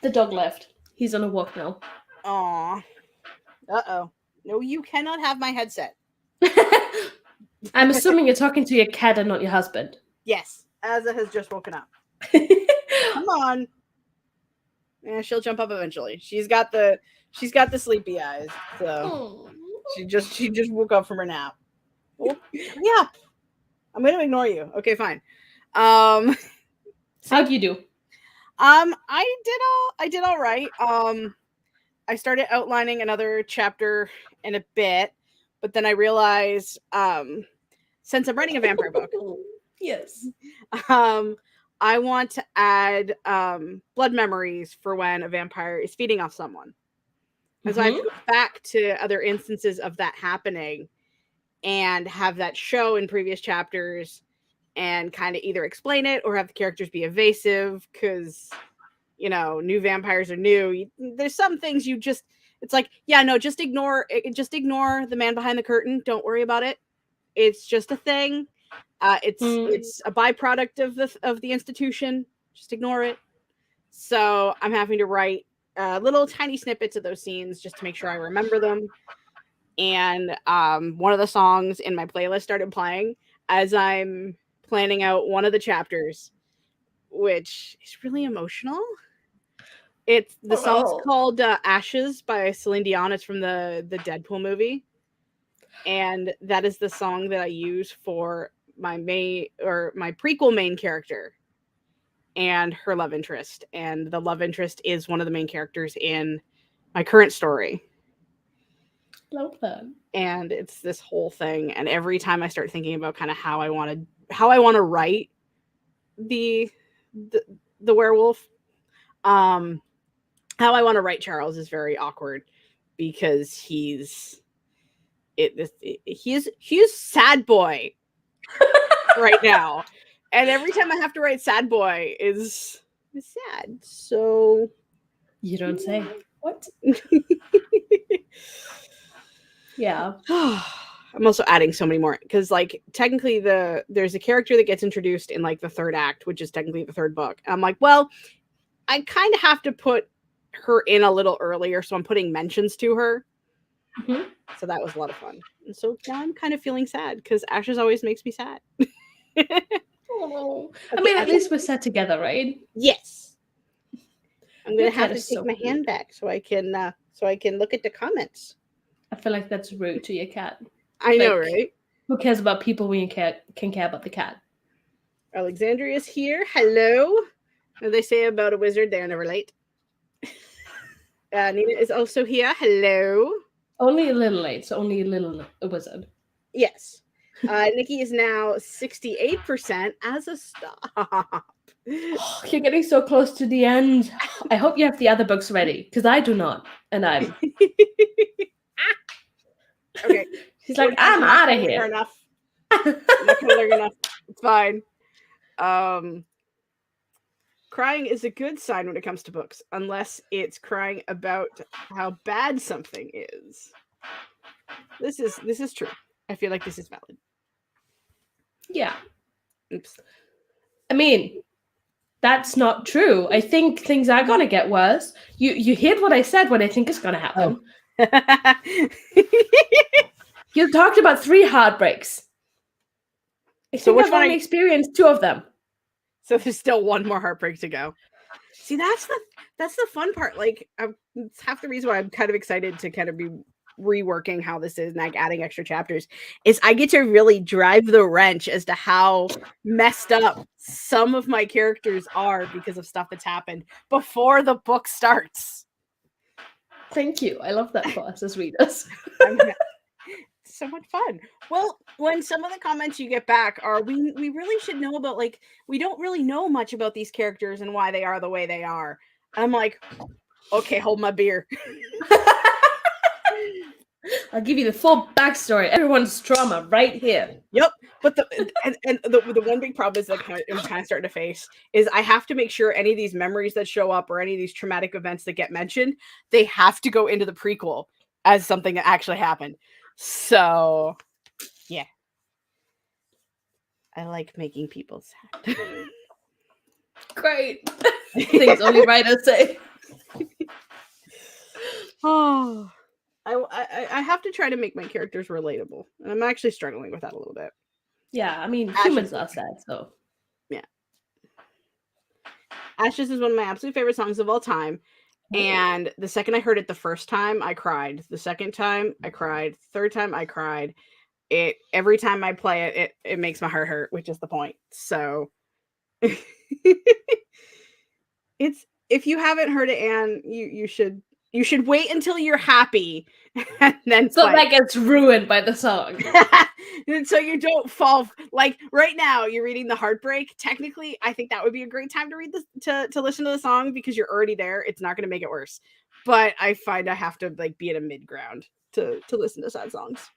S2: The dog left. He's on a walk now.
S1: Aw. Uh-oh. No, you cannot have my headset.
S2: I'm assuming you're talking to your cat and not your husband.
S1: Yes. Azza has just woken up. Come on. Yeah, she'll jump up eventually. She's got the sleepy eyes. So she just woke up from her nap. Oh, yeah. I'm gonna ignore you. Okay, fine.
S2: How'd you do?
S1: I did all right. I started outlining another chapter in a bit, but then I realized since I'm writing a vampire book,
S2: Yes.
S1: I want to add blood memories for when a vampire is feeding off someone. And so I have to go back to other instances of that happening and have that show in previous chapters and kind of either explain it or have the characters be evasive because, you know, new vampires are new. There's some things you just, it's like, yeah, no, just ignore the man behind the curtain. Don't worry about it. It's just a thing. It's a byproduct of the institution. Just ignore it. So I'm having to write little tiny snippets of those scenes just to make sure I remember them. And one of the songs in my playlist started playing as I'm planning out one of the chapters, which is really emotional. It's the song's called Ashes by Celine Dion. It's from the Deadpool movie. And that is the song that I use for my prequel main character and her love interest. And the love interest is one of the main characters in my current story.
S2: Love that.
S1: And it's this whole thing. And every time I start thinking about kind of how I want to write the werewolf, how I want to write Charles is very awkward because he's sad boy right now. And every time I have to write sad boy is sad. So
S2: you don't say. What? Yeah.
S1: I'm also adding so many more because, like, technically there's a character that gets introduced in like the third act, which is technically the third book. I'm like, well, I kind of have to put her in a little earlier, so I'm putting mentions to her.
S2: Mm-hmm.
S1: So that was a lot of fun. And so now I'm kind of feeling sad because Ashes always makes me sad.
S2: Oh, okay, I mean, at least we're set together, right?
S1: Yes. I'm gonna have to take my hand back so I can look at the comments.
S2: I feel like that's rude to your cat.
S1: I know, right?
S2: Who cares about people when you can care about the cat?
S1: Alexandria's here. Hello. What do they say about a wizard? They are never late. Nina is also here. Hello.
S2: Only a little late, so only a wizard.
S1: Yes. Nikki is now 68% as a stop.
S2: Oh, you're getting so close to the end. I hope you have the other books ready, because I do not. And I'm.
S1: Okay.
S2: She's like, I'm out of here.
S1: Enough. Not color enough. It's fine. Crying is a good sign when it comes to books, unless it's crying about how bad something is. This is true. I feel like this is valid.
S2: Yeah.
S1: Oops.
S2: I mean, that's not true. I think things are gonna get worse. You heard what I said, what I think is gonna happen.
S1: Oh.
S2: You talked about 3 heartbreaks. I think I've only experienced 2 of them.
S1: So there's still one more heartbreak to go. See, that's the fun part. Like, it's half the reason why I'm kind of excited to kind of be reworking how this is and like adding extra chapters is I get to really drive the wrench as to how messed up some of my characters are because of stuff that's happened before the book starts.
S2: Thank you. I love that for us as readers.
S1: so much fun. Well, when some of the comments you get back are, we really should know about, like, we don't really know much about these characters and why they are the way they are. I'm like, okay, hold my beer.
S2: I'll give you the full backstory. Everyone's trauma right here.
S1: Yep. But the one big problem is, like, I'm kind of starting to face is I have to make sure any of these memories that show up or any of these traumatic events that get mentioned, they have to go into the prequel as something that actually happened. So, yeah. I like making people sad.
S2: Great. Things only writers say.
S1: Oh, I have to try to make my characters relatable, and I'm actually struggling with that a little bit.
S2: Yeah, I mean, humans are sad, so.
S1: Yeah. Ashes is one of my absolute favorite songs of all time. And the second I heard it the first time, I cried. The second time, I cried. Third time, I cried. Every time I play it, it makes my heart hurt, which is the point. So it's, if you haven't heard it, Anne, you should wait until you're happy and then
S2: so that gets ruined by the song.
S1: And so you don't fall, like right now you're reading the heartbreak. Technically, I think that would be a great time to read this, to listen to the song, because you're already there. It's not going to make it worse. But I find I have to, like, be at a mid ground to listen to sad songs.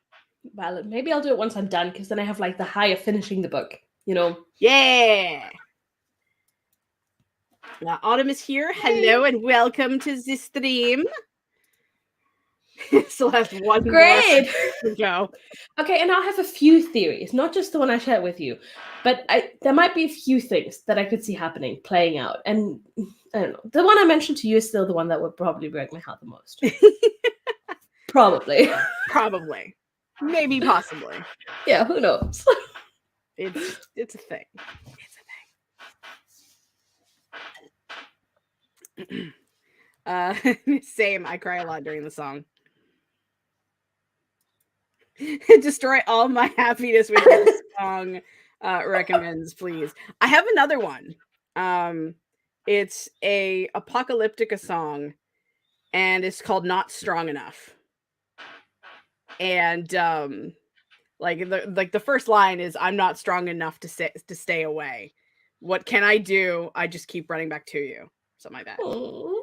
S2: Well, maybe I'll do it once I'm done, because then I have, like, the high of finishing the book, you know?
S1: Yeah. Now, Autumn is here. Hello and welcome to the stream. Still has one
S2: Great
S1: more to go.
S2: Okay, and I have a few theories, not just the one I shared with you, but there might be a few things that I could see happening, playing out. And I don't know. The one I mentioned to you is still the one that would probably break my heart the most. Probably.
S1: Probably. Maybe, possibly.
S2: Yeah, who knows?
S1: It's a thing. It's a thing. Same. I cry a lot during the song. Destroy all my happiness with this song. Recommends, please. I have another one. It's a apocalyptica song, and it's called "Not Strong Enough." And like the first line is, "I'm not strong enough to stay away. What can I do? I just keep running back to you." Something like that.
S2: Aww.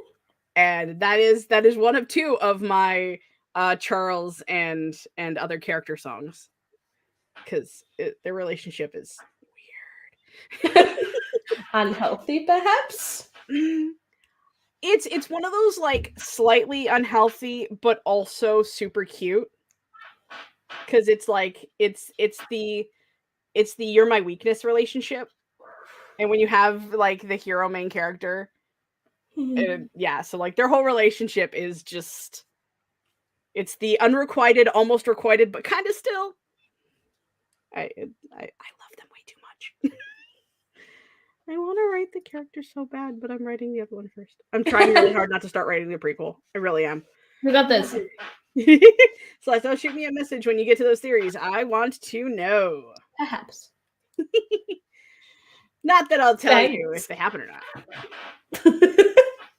S1: And that is one of two of my Charles and other character songs, because their relationship is weird.
S2: Unhealthy, perhaps?
S1: It's one of those, like, slightly unhealthy but also super cute, because it's like it's the you're my weakness relationship. And when you have, like, the hero main character, yeah, so, like, their whole relationship is just, it's the unrequited, almost requited, but kind of still. I love them way too much. I want to write the character so bad, but I'm writing the other one first. I'm trying really hard not to start writing the prequel. I really am.
S2: We got this.
S1: So don't shoot me a message when you get to those theories. I want to know.
S2: Perhaps.
S1: Not that I'll tell you if they happen or not.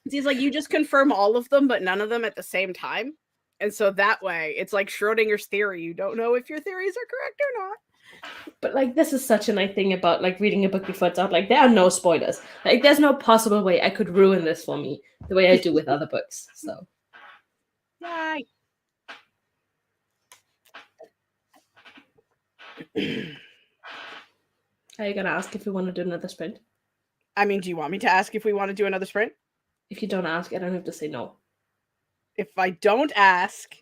S1: It's like you just confirm all of them, but none of them at the same time. And so that way, it's like Schrodinger's theory. You don't know if your theories are correct or not.
S2: But, like, this is such a nice thing about, like, reading a book before it's out. Like, there are no spoilers. Like, there's no possible way I could ruin this for me the way I do with other books. So.
S1: Yay.
S2: Are you going to ask if we want to do another sprint?
S1: I mean, do you want me to ask if we want to do another sprint?
S2: If you don't ask, I don't have to say no.
S1: If I don't ask,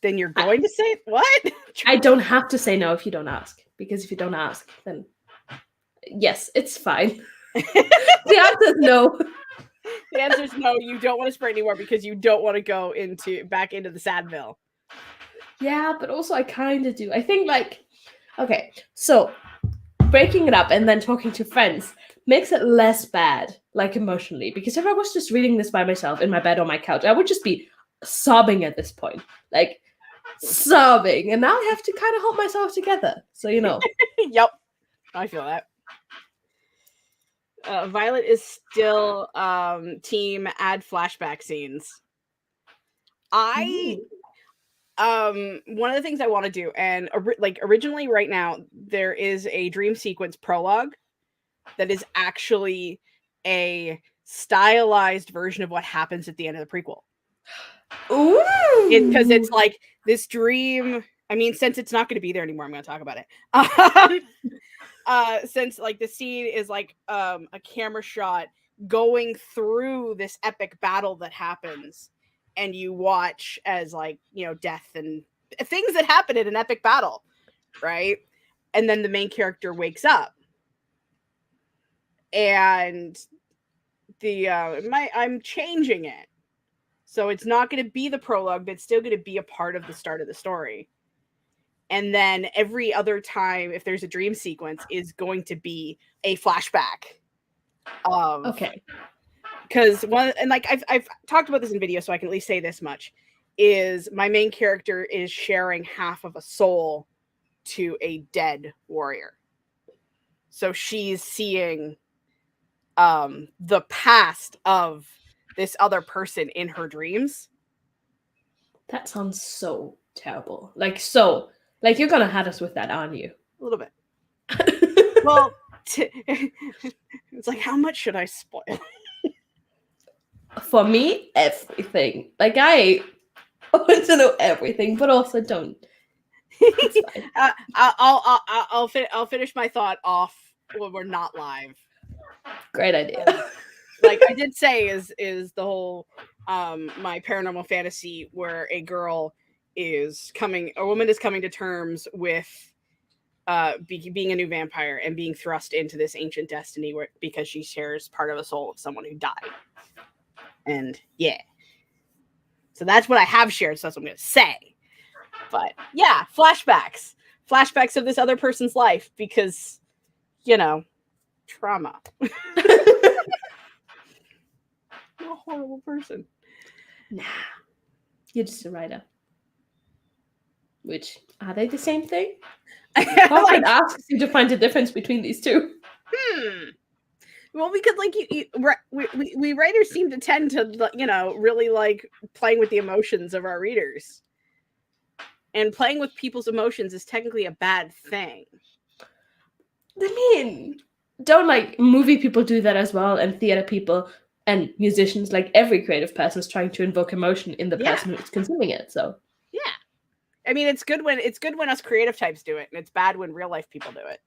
S1: then you're going to say what?
S2: I don't have to say no if you don't ask. Because if you don't ask, then yes, it's fine. The answer is no.
S1: The answer is no. You don't want to sprint anymore because you don't want to go back into the Sadville.
S2: Yeah, but also I kind of do. I think, like, okay, so breaking it up and then talking to friends makes it less bad, like, emotionally. Because if I was just reading this by myself in my bed on my couch, I would just be sobbing at this point. Like, sobbing. And now I have to kind of hold myself together. So, you know.
S1: Yep. I feel that. Violet is still team add flashback scenes. one of the things I want to do, and originally right now, there is a dream sequence prologue that is actually a stylized version of what happens at the end of the prequel.
S2: Ooh.
S1: Because it's like this dream. I mean, since it's not going to be there anymore, I'm going to talk about it. Since like the scene is like a camera shot going through this epic battle that happens, and you watch as like, you know, death and things that happen in an epic battle, right? And then the main character wakes up, and I'm changing it. So it's not going to be the prologue, but it's still going to be a part of the start of the story. And then every other time, if there's a dream sequence, is going to be a flashback.
S2: Okay.
S1: Because I've talked about this in video, so I can at least say this much: is my main character is sharing half of a soul to a dead warrior. So she's seeing the past of this other person in her dreams.
S2: That sounds so terrible. Like you're gonna have us with that, aren't you?
S1: A little bit. Well, it's like, how much should I spoil?
S2: For me, everything. Like I want to know everything, but also don't. It's fine.
S1: I'll finish my thought off when we're not live.
S2: Great idea.
S1: Like I did say, is the whole my paranormal fantasy where a woman is coming to terms with being a new vampire and being thrust into this ancient destiny because she shares part of a soul of someone who died. And yeah, so that's what I have shared, so that's what I'm going to say. But yeah, flashbacks of this other person's life, because, you know, trauma. I'm a horrible person.
S2: Nah, you're just a writer. Which, are they the same thing? Harvard asks you to find the difference between these two.
S1: Well, because like we writers seem to tend to, you know, really like playing with the emotions of our readers, and playing with people's emotions is technically a bad thing.
S2: I mean, don't like movie people do that as well, and theater people and musicians. Like every creative person is trying to invoke emotion in the person who's consuming it. So
S1: yeah, I mean, it's good when us creative types do it, and it's bad when real life people do it.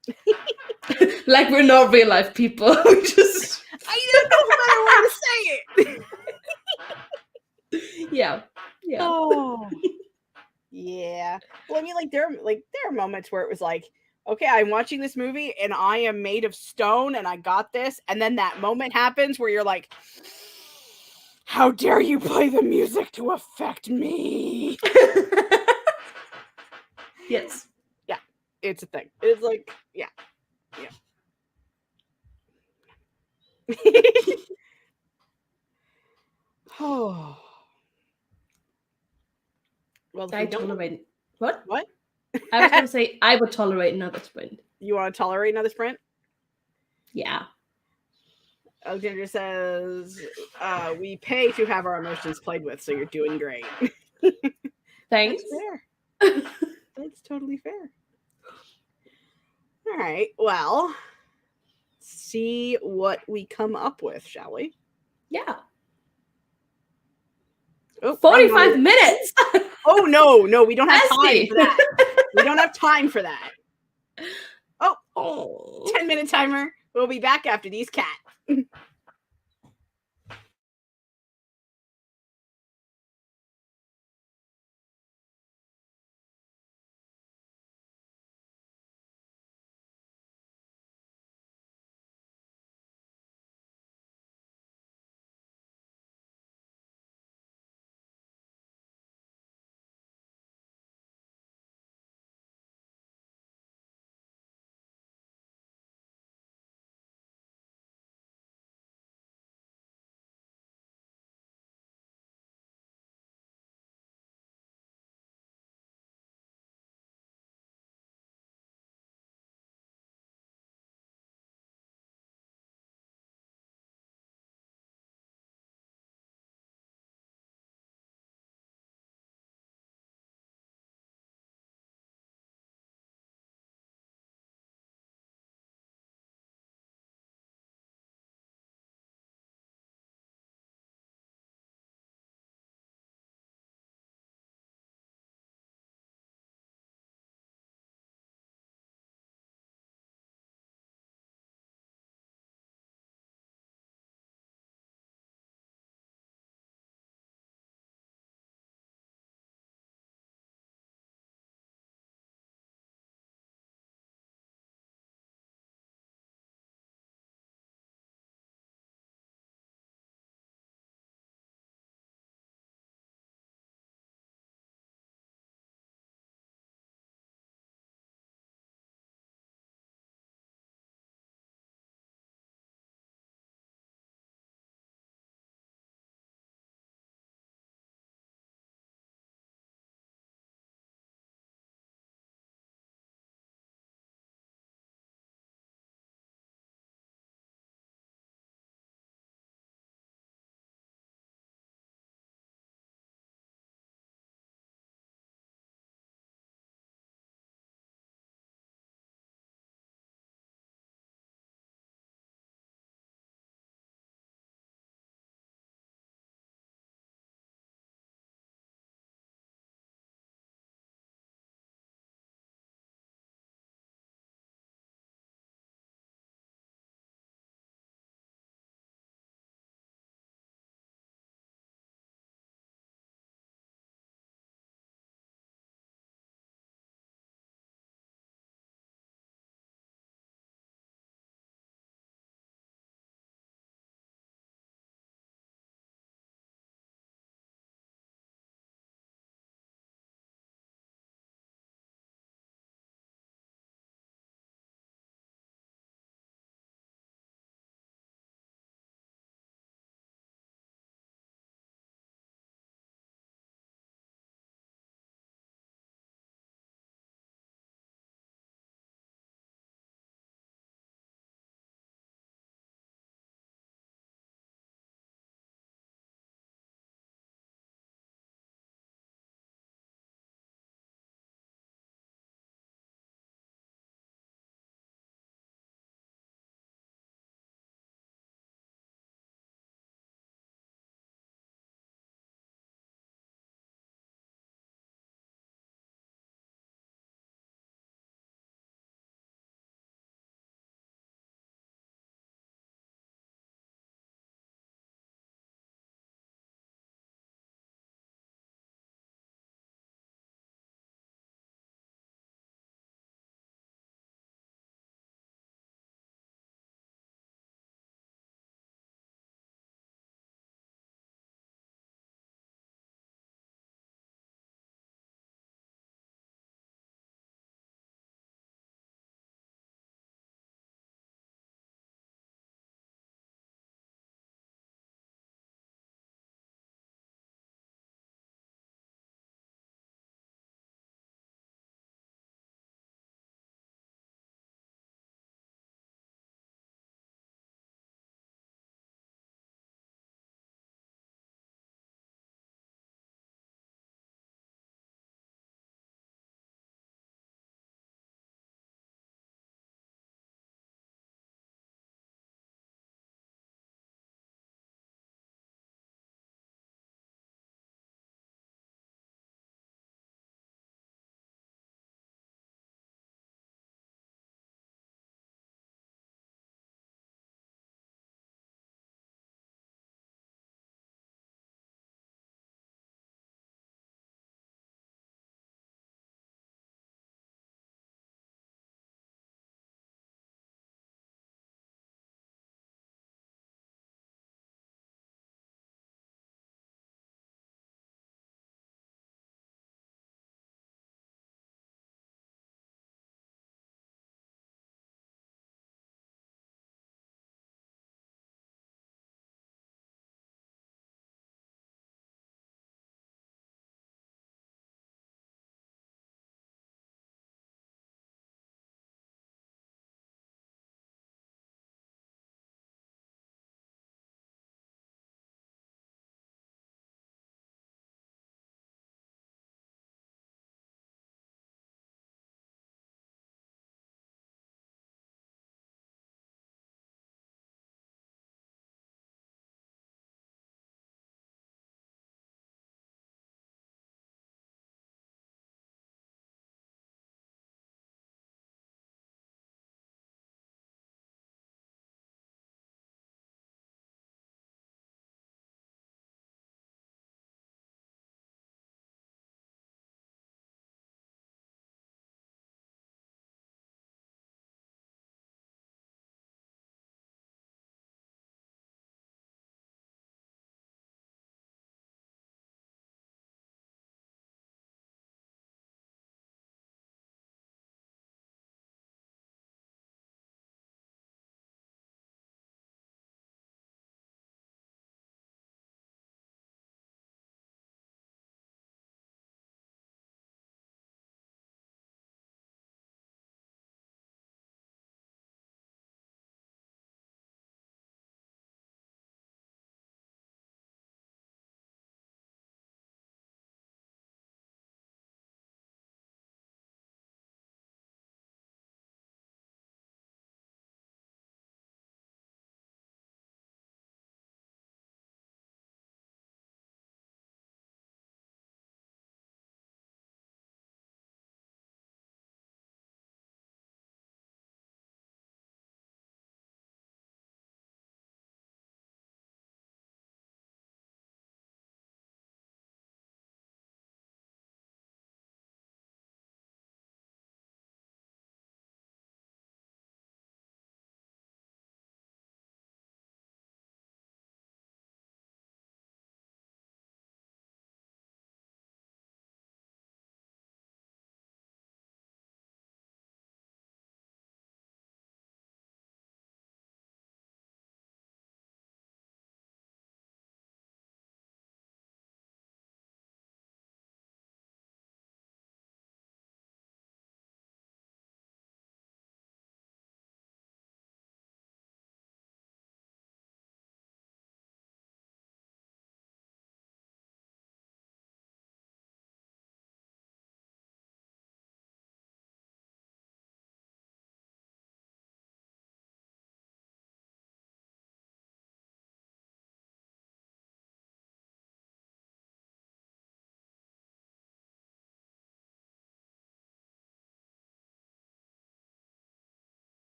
S2: Like we're not real life people. We just
S1: I don't know a better way to
S2: say it. Yeah.
S1: Oh. Yeah. Well, I mean, like there are moments where it was like, okay, I'm watching this movie and I am made of stone and I got this, and then that moment happens where you're like, how dare you play the music to affect me?
S2: Yes.
S1: Yeah, it's a thing. It's like, yeah. Oh. Well,
S2: I tolerate
S1: what?
S2: I was gonna say I would tolerate another sprint.
S1: You want to tolerate another sprint?
S2: Yeah.
S1: Alexandra says, we pay to have our emotions played with, so you're doing great.
S2: Thanks.
S1: That's fair. That's totally fair. All right. Well, see what we come up with, shall we?
S2: Yeah.
S1: Oh,
S2: 45 minutes.
S1: Oh no, we don't have time for that. We don't have time for that. Oh, 10-minute timer. We'll be back after these cats.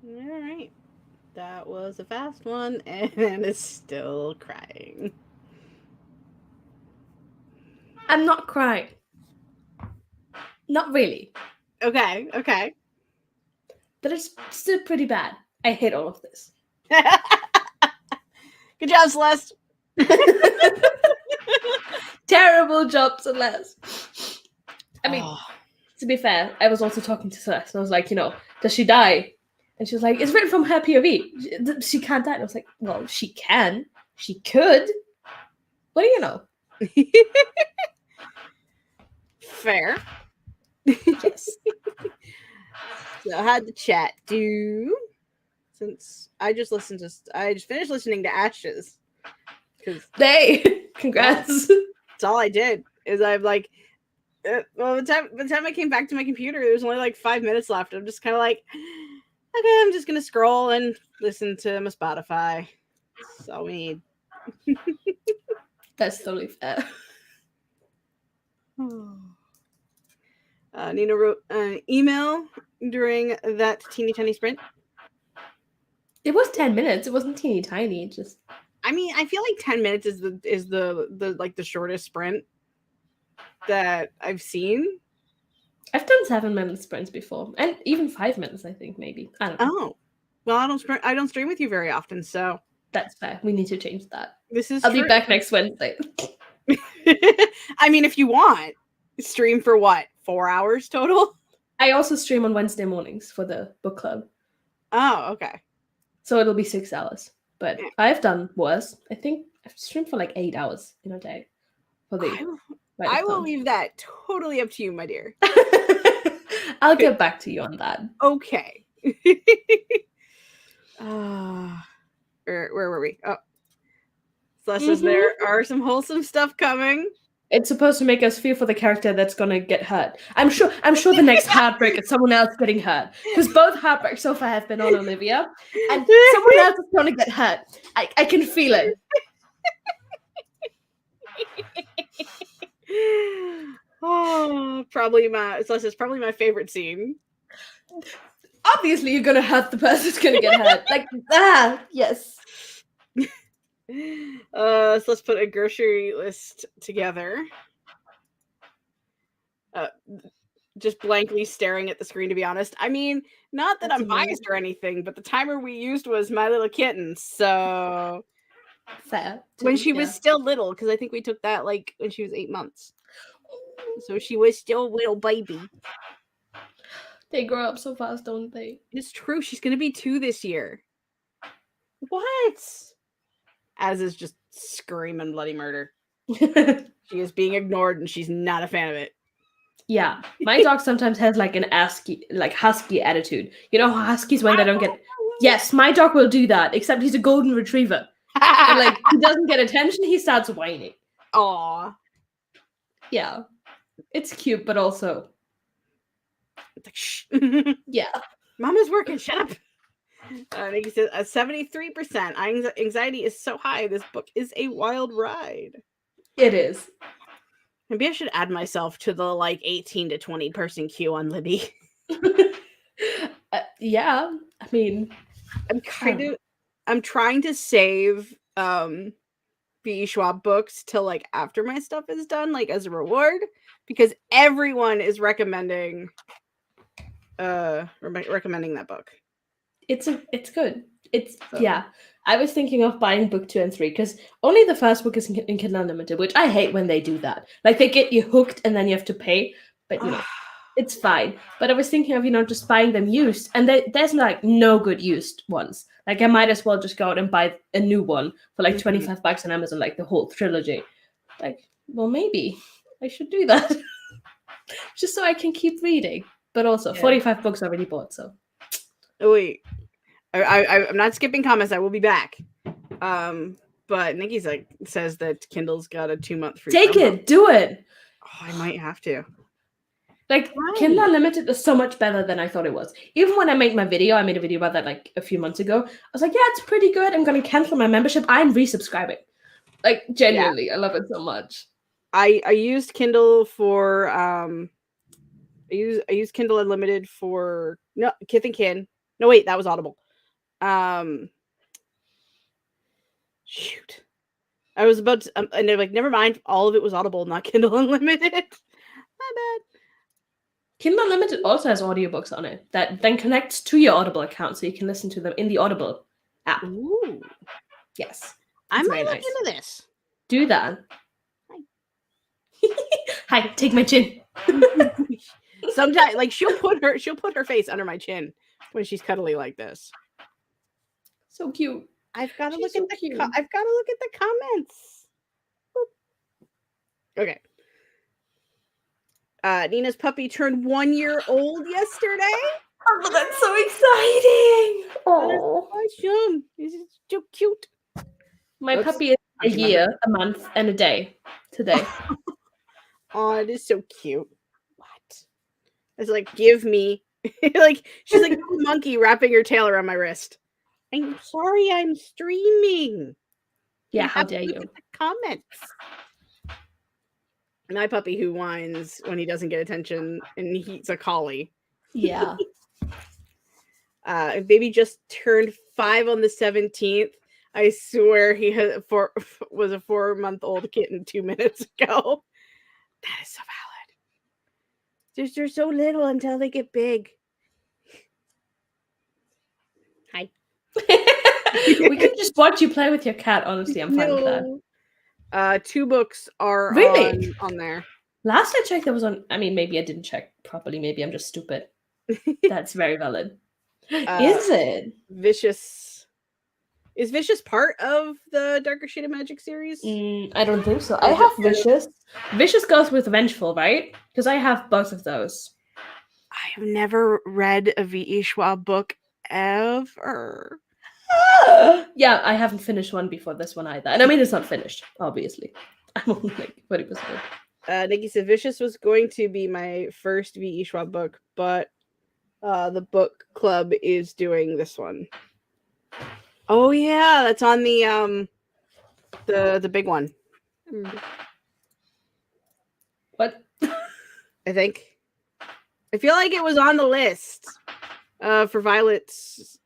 S1: All right. That was a fast one and is still crying.
S2: I'm not crying. Not really.
S1: Okay, okay.
S2: But it's still pretty bad. I hate all of this.
S1: Good job, Celeste.
S2: Terrible job, Celeste. I mean,
S1: Oh.
S2: to be fair, I was also talking to Celeste, and I was like, does she die? And she was like, it's written from her POV. She can't die. And I was like, well, she can. She could. What do you know?
S1: Fair.
S2: Yes.
S1: So I had the chat do since I just finished listening to Ashes because
S2: Congrats.
S1: that's all I did. Is I've like, well, by the time I came back to my computer, there was only like 5 minutes left. I'm just kind of like, okay, I'm just gonna scroll and listen to my Spotify. That's all we need.
S2: That's totally fair.
S1: Nina wrote an email during that teeny tiny sprint.
S2: It was 10 minutes. It wasn't teeny tiny. Just.
S1: I mean, I feel like 10 minutes is the like the shortest sprint that I've seen.
S2: I've done 7-minute sprints before, and even 5 minutes. I think maybe. I don't know.
S1: Oh, well, I don't stream with you very often, so
S2: that's fair. We need to change that.
S1: This is.
S2: I'll be back next Wednesday.
S1: I mean, if you want, stream for what, 4 hours total?
S2: I also stream on Wednesday mornings for the book club.
S1: Oh, okay.
S2: So it'll be 6 hours. But I've done worse. I think I've streamed for like 8 hours in a day. For the
S1: I will leave that totally up to you, my dear.
S2: I'll get back to you on that.
S1: Okay. Where were we? Oh. Celeste says there are some wholesome stuff coming.
S2: It's supposed to make us feel for the character that's gonna get hurt. I'm sure the next heartbreak is someone else getting hurt. Because both heartbreaks so far have been on Olivia. And someone else is gonna get hurt. I can feel it.
S1: Oh, probably Celeste is probably my favorite scene.
S2: Obviously you're gonna hurt the person who's gonna get hurt. Like, yes.
S1: So let's put a grocery list together. Just blankly staring at the screen, to be honest. I mean, not that I'm biased or anything, but the timer we used was My Little Kitten, so
S2: fair.
S1: When she was still little, because I think we took that like when she was 8 months. So she was still a little baby.
S2: They grow up so fast, don't they?
S1: It's true. She's gonna be 2 this year. What? Az is just screaming bloody murder. She is being ignored and she's not a fan of it.
S2: Yeah. My dog sometimes has like an husky attitude. You know how huskies when they don't get... Yes, my dog will do that, except he's a golden retriever. And, like, he doesn't get attention, he starts whining.
S1: Aww.
S2: Yeah. It's cute, but also...
S1: It's like, shh.
S2: Yeah.
S1: Mama's working, shut up. Nikki says, 73%. Anxiety is so high. This book is a wild ride.
S2: It is.
S1: Maybe I should add myself to the like 18 to 20 person queue on Libby.
S2: Yeah. I mean,
S1: I'm trying to save B. Schwab books till like after my stuff is done, like as a reward, because everyone is recommending that book.
S2: It's good. Yeah. I was thinking of buying book 2 and 3 because only the first book is in Kindle Unlimited, which I hate when they do that. Like they get you hooked and then you have to pay, but it's fine. But I was thinking of just buying them used, and there's like no good used ones. Like I might as well just go out and buy a new one for like $25 on Amazon, like the whole trilogy. Like, well, maybe I should do that just so I can keep reading. But also, 45 books already bought, so.
S1: Oh, wait. I'm not skipping comments. I will be back. But Nikki says that Kindle's got a 2-month free.
S2: Take it. Do it.
S1: Oh, I might have to.
S2: Like, Kindle Unlimited is so much better than I thought it was. Even when I made a video about that like a few months ago. I was like, yeah, it's pretty good. I'm going to cancel my membership. I'm resubscribing. Like, genuinely, I love it so much.
S1: I used Kindle for I used Kindle Unlimited for Kith and Kin. No, wait, that was Audible. Shoot. I was about to, and they're like, never mind, all of it was Audible, not Kindle Unlimited. My bad.
S2: Kindle Unlimited also has audiobooks on it that then connects to your Audible account so you can listen to them in the Audible app.
S1: Ooh.
S2: Yes.
S1: I
S2: It's
S1: might
S2: very
S1: look
S2: nice.
S1: into this.
S2: Do that. Hi, take my chin.
S1: Sometimes, like, she'll put her face under my chin when she's cuddly like this.
S2: So cute.
S1: I've got to
S2: She's
S1: look at
S2: so cute.
S1: I've got to look at the comments. Boop. Okay. Nina's puppy turned 1 year old yesterday.
S2: Oh, that's so exciting! Oh,
S1: Awesome. This is so cute.
S2: my
S1: Oops.
S2: puppy is a year, a month, and a day today.
S1: Oh, it is so cute. What? It's like, give me. Like, she's like a monkey wrapping her tail around my wrist. I'm sorry, I'm streaming.
S2: Yeah,
S1: You
S2: how
S1: have to
S2: dare
S1: look
S2: you?
S1: at the comments. My puppy who whines when he doesn't get attention, and he's a collie.
S2: Yeah.
S1: Baby just turned 5 on the 17th. I swear he was a 4-month-old kitten 2 minutes ago. That is so valid. They're so little until they get big. Hi.
S2: We could just watch you play with your cat. Honestly, I'm fine with that.
S1: 2 books are
S2: Really?
S1: on there.
S2: Last I checked, that was on. I mean, maybe I didn't check properly. Maybe I'm just stupid. That's very valid. Is it?
S1: Vicious. Is Vicious part of the Darker Shade of Magic series?
S2: I don't think so. I have Vicious. Vicious goes with Vengeful, right? Because I have both of those.
S1: I have never read a V.E. Schwab book ever.
S2: Yeah, I haven't finished one before this one either. And I mean, it's not finished, obviously. I'm only like 40%.
S1: Nikki said Vicious was going to be my first V.E. Schwab book, but the book club is doing this one. Oh yeah, that's on the big one.
S2: What?
S1: I think. I feel like it was on the list for Violet's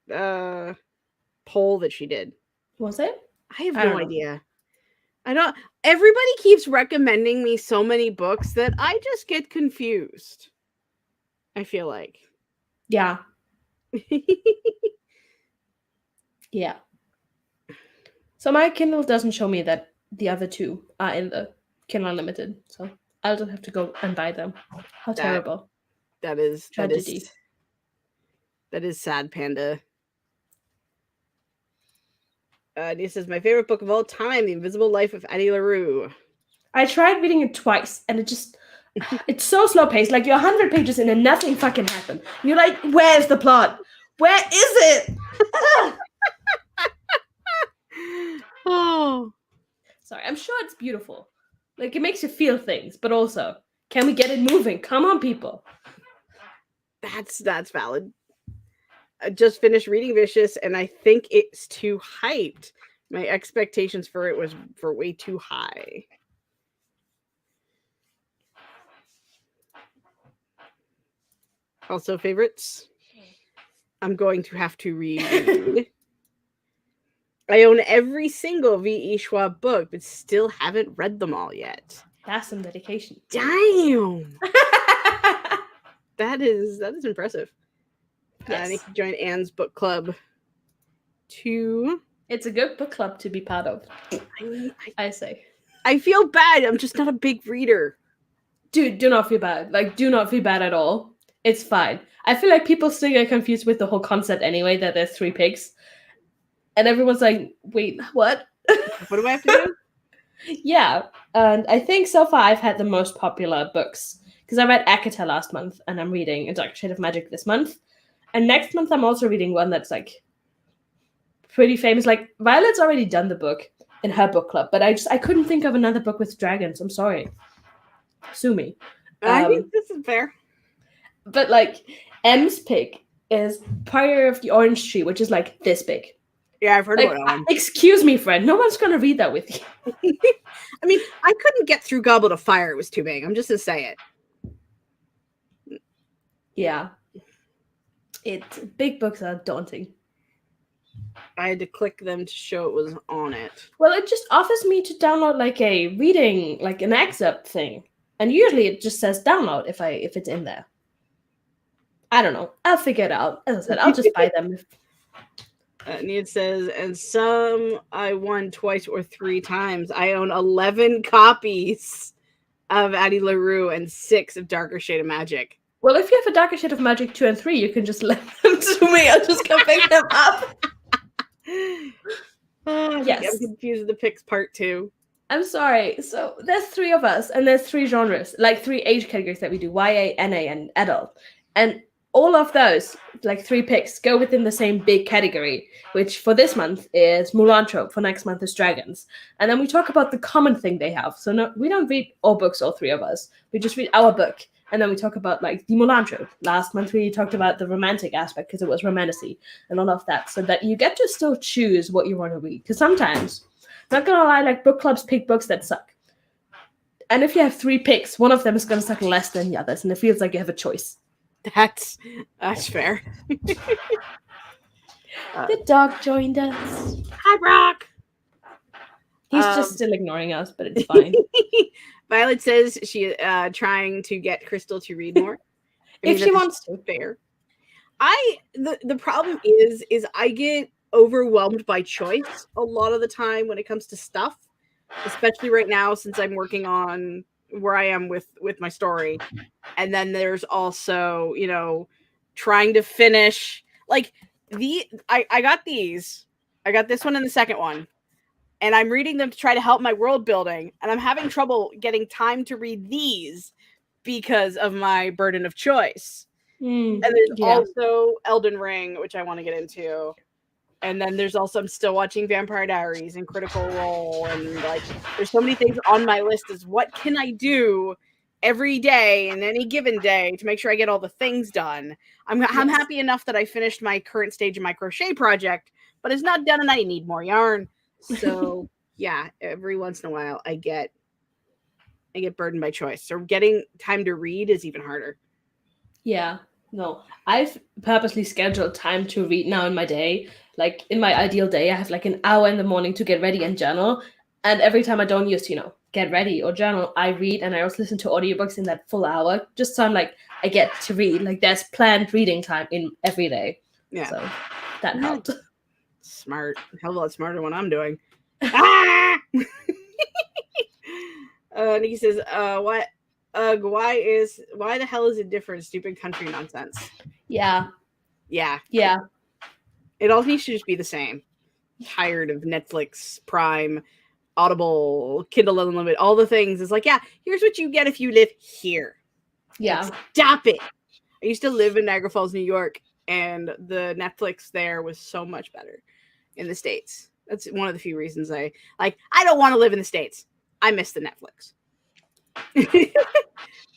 S1: poll that she did.
S2: Was it?
S1: I have no idea. Everybody keeps recommending me so many books that I just get confused. I feel like.
S2: Yeah. Yeah. So my Kindle doesn't show me that the other 2 are in the Kindle Unlimited. So I'll just have to go and buy them. How terrible.
S1: That is
S2: tragedy.
S1: That is sad, Panda. This is my favorite book of all time, The Invisible Life of Addie LaRue.
S2: I tried reading it twice, and it's so slow paced. Like, you're 100 pages in and nothing fucking happened. And you're like, where's the plot? Where is it?
S1: Oh.
S2: Sorry, I'm sure it's beautiful. Like, it makes you feel things, but also, can we get it moving? Come on, people.
S1: That's valid. I just finished reading Vicious, and I think it's too hyped. My expectations for it was way too high. Also, favorites. I'm going to have to reread. I own every single V.E. Schwab book, but still haven't read them all yet.
S2: That's some dedication.
S1: Damn. That is impressive.
S2: Yes.
S1: I need to join Anne's book club.
S2: It's a good book club to be part of. I say.
S1: I feel bad. I'm just not a big reader.
S2: Dude, do not feel bad. Like, do not feel bad at all. It's fine. I feel like people still get confused with the whole concept anyway, that there's 3 pigs. And everyone's like, wait, what?
S1: What do I have to do?
S2: Yeah. And I think so far I've had the most popular books. Because I read Akata last month, and I'm reading A Dark Shade of Magic this month. And next month I'm also reading one that's like pretty famous. Like, Violet's already done the book in her book club, but I couldn't think of another book with dragons. I'm sorry. Sue me.
S1: I think this is fair.
S2: But like, M's pick is Prayer of the Orange Tree, which is like this big.
S1: Yeah, I've heard
S2: Like,
S1: about that one.
S2: excuse me, friend. No one's gonna read that with you.
S1: I mean, I couldn't get through Goblet of Fire. It was too big. I'm just gonna say it.
S2: Yeah. Big books are daunting.
S1: I had to click them to show it was on it.
S2: Well, it just offers me to download like a reading, like an excerpt thing, and usually it just says download if it's in there. I don't know. I'll figure it out. As I said, I'll just buy them.
S1: Need says, and some I won twice or 3 times. I own 11 copies of Addie LaRue and 6 of Darker Shade of Magic.
S2: Well, if you have a Darker Shade of Magic 2 and 3, you can just let them to me. I'll just go pick them up.
S1: Yes. I'm confused with the picks part 2.
S2: I'm sorry. So there's 3 of us, and there's 3 genres, like 3 age categories that we do: YA, NA, and adult. And all of those, like 3 picks, go within the same big category, which for this month is Mulan trope, for next month is dragons. And then we talk about the common thing they have. So no, we don't read all books, all 3 of us. We just read our book. And then we talk about like the Mulan trope. Last month we talked about the romantic aspect because it was romantasy and all of that. So that you get to still choose what you want to read. Because sometimes, not gonna lie, like book clubs pick books that suck. And if you have 3 picks, one of them is gonna suck less than the others. And it feels like you have a choice.
S1: That's fair.
S2: The dog joined us.
S1: Hi, Brock.
S2: He's just still ignoring us, but it's fine.
S1: Violet says she trying to get Crystal to read more.
S2: If she wants to.
S1: Fair. The problem is I get overwhelmed by choice a lot of the time when it comes to stuff, especially right now since I'm working on where I am with my story. And then there's also, trying to finish like I got these. I got this one and the second one. And I'm reading them to try to help my world building. And I'm having trouble getting time to read these because of my burden of choice. And there's also Elden Ring, which I want to get into. And then there's also, I'm still watching Vampire Diaries and Critical Role. And like, there's so many things on my list is what can I do every day and any given day to make sure I get all the things done. I'm happy enough that I finished my current stage of my crochet project, but it's not done and I need more yarn. So yeah, every once in a while I get burdened by choice. So getting time to read is even harder.
S2: Yeah, no, I've purposely scheduled time to read now in my day. Like in my ideal day, I have like an hour in the morning to get ready and journal. And every time I don't use, get ready or journal, I read, and I also listen to audiobooks in that full hour. Just so I'm like, I get to read. Like there's planned reading time in every day. Yeah. So that helped.
S1: Smart. Hell of a lot smarter than what I'm doing. Nikki says, why the hell is it different? Stupid country nonsense.
S2: Yeah.
S1: It all needs to just be the same. Tired of Netflix, Prime, Audible, Kindle Unlimited, all the things. It's like, yeah, here's what you get if you live here.
S2: Yeah.
S1: Like, stop it. I used to live in Niagara Falls, New York, and the Netflix there was so much better in the States. That's one of the few reasons I don't want to live in the States. I miss the Netflix.